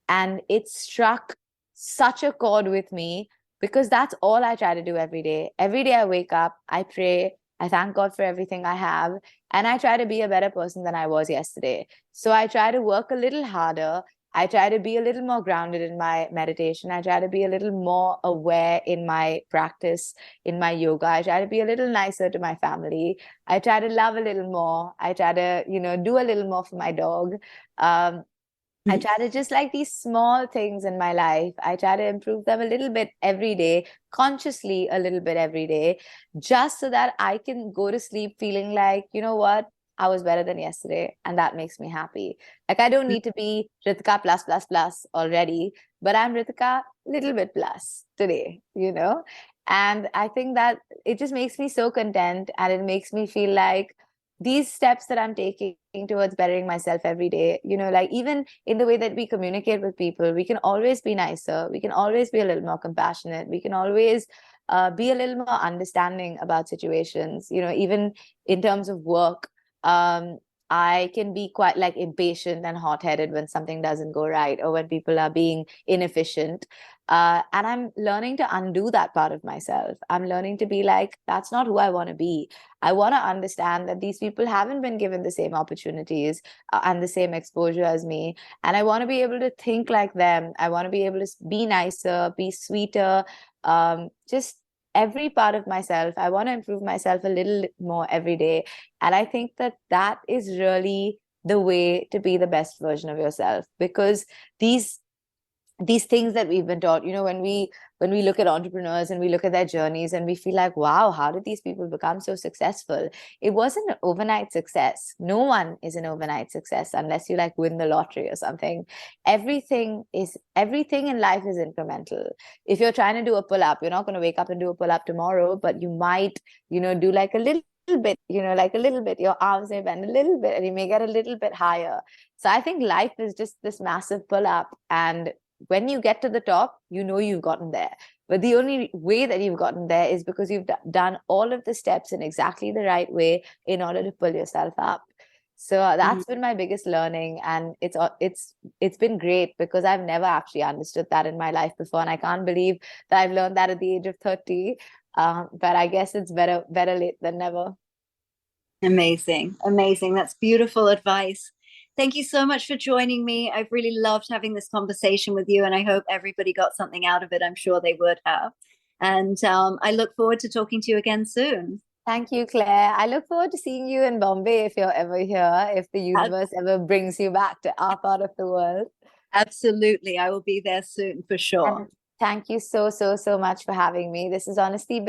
And it struck such a chord with me, because that's all I try to do every day. Every day I wake up, I pray, I thank God for everything I have, and I try to be a better person than I was yesterday. So I try to work a little harder. I try to be a little more grounded in my meditation. I try to be a little more aware in my practice, in my yoga. I try to be a little nicer to my family. I try to love a little more. I try to, do a little more for my dog. I mm. try to just like these small things in my life. I try to improve them a little bit every day, consciously a little bit every day, just so that I can go to sleep feeling like, you know what? I was better than yesterday. And that makes me happy. Like, I don't need to be Ritika plus plus plus already, but I'm Ritika little bit plus today. And I think that it just makes me so content, and it makes me feel like these steps that I'm taking towards bettering myself every day, like even in the way that we communicate with people, we can always be nicer. We can always be a little more compassionate. We can always be a little more understanding about situations, even in terms of work. Um, I can be quite like impatient and hot headed when something doesn't go right, or when people are being inefficient. And I'm learning to undo that part of myself. I'm learning to be like, that's not who I want to be. I want to understand that these people haven't been given the same opportunities and the same exposure as me. And I want to be able to think like them. I want to be able to be nicer, be sweeter, just every part of myself. I want to improve myself a little more every day. And I think that that is really the way to be the best version of yourself, because these these things that we've been taught, when we look at entrepreneurs and we look at their journeys and we feel like, wow, how did these people become so successful? It wasn't an overnight success. No one is an overnight success unless you like win the lottery or something. Everything in life is incremental. If you're trying to do a pull-up, you're not going to wake up and do a pull-up tomorrow, but you might, do like a little bit, like a little bit, your arms may bend a little bit and you may get a little bit higher. So I think life is just this massive pull-up, and when you get to the top, you've gotten there. But the only way that you've gotten there is because you've done all of the steps in exactly the right way in order to pull yourself up. So that's been my biggest learning, and it's been great because I've never actually understood that in my life before, and I can't believe that I've learned that at the age of 30. But I guess it's better late than never. Amazing. That's beautiful advice. Thank you so much for joining me. I've really loved having this conversation with you, and I hope everybody got something out of it. I'm sure they would have. And I look forward to talking to you again soon. Thank you, Claire. I look forward to seeing you in Bombay if you're ever here, if the universe ever brings you back to our part of the world. Absolutely. I will be there soon for sure. And thank you so much for having me. This has honestly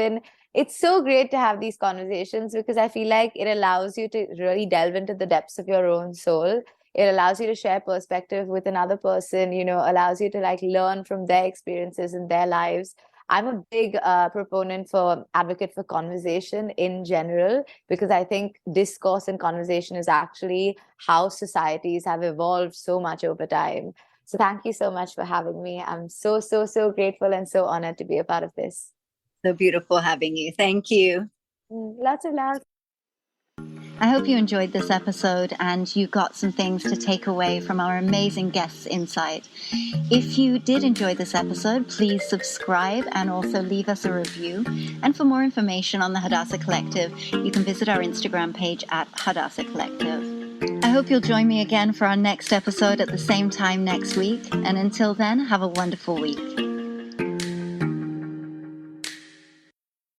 it's so great to have these conversations because I feel like it allows you to really delve into the depths of your own soul. It allows you to share perspective with another person, allows you to like learn from their experiences in their lives. I'm a big advocate for conversation in general, because I think discourse and conversation is actually how societies have evolved so much over time. So thank you so much for having me. I'm so grateful and so honored to be a part of this. So beautiful having you. Thank you. Lots of love. I hope you enjoyed this episode and you got some things to take away from our amazing guests' insight. If you did enjoy this episode, please subscribe and also leave us a review. And for more information on the Hadassah Collective, you can visit our Instagram page at Hadassah Collective. I hope you'll join me again for our next episode at the same time next week. And until then, have a wonderful week.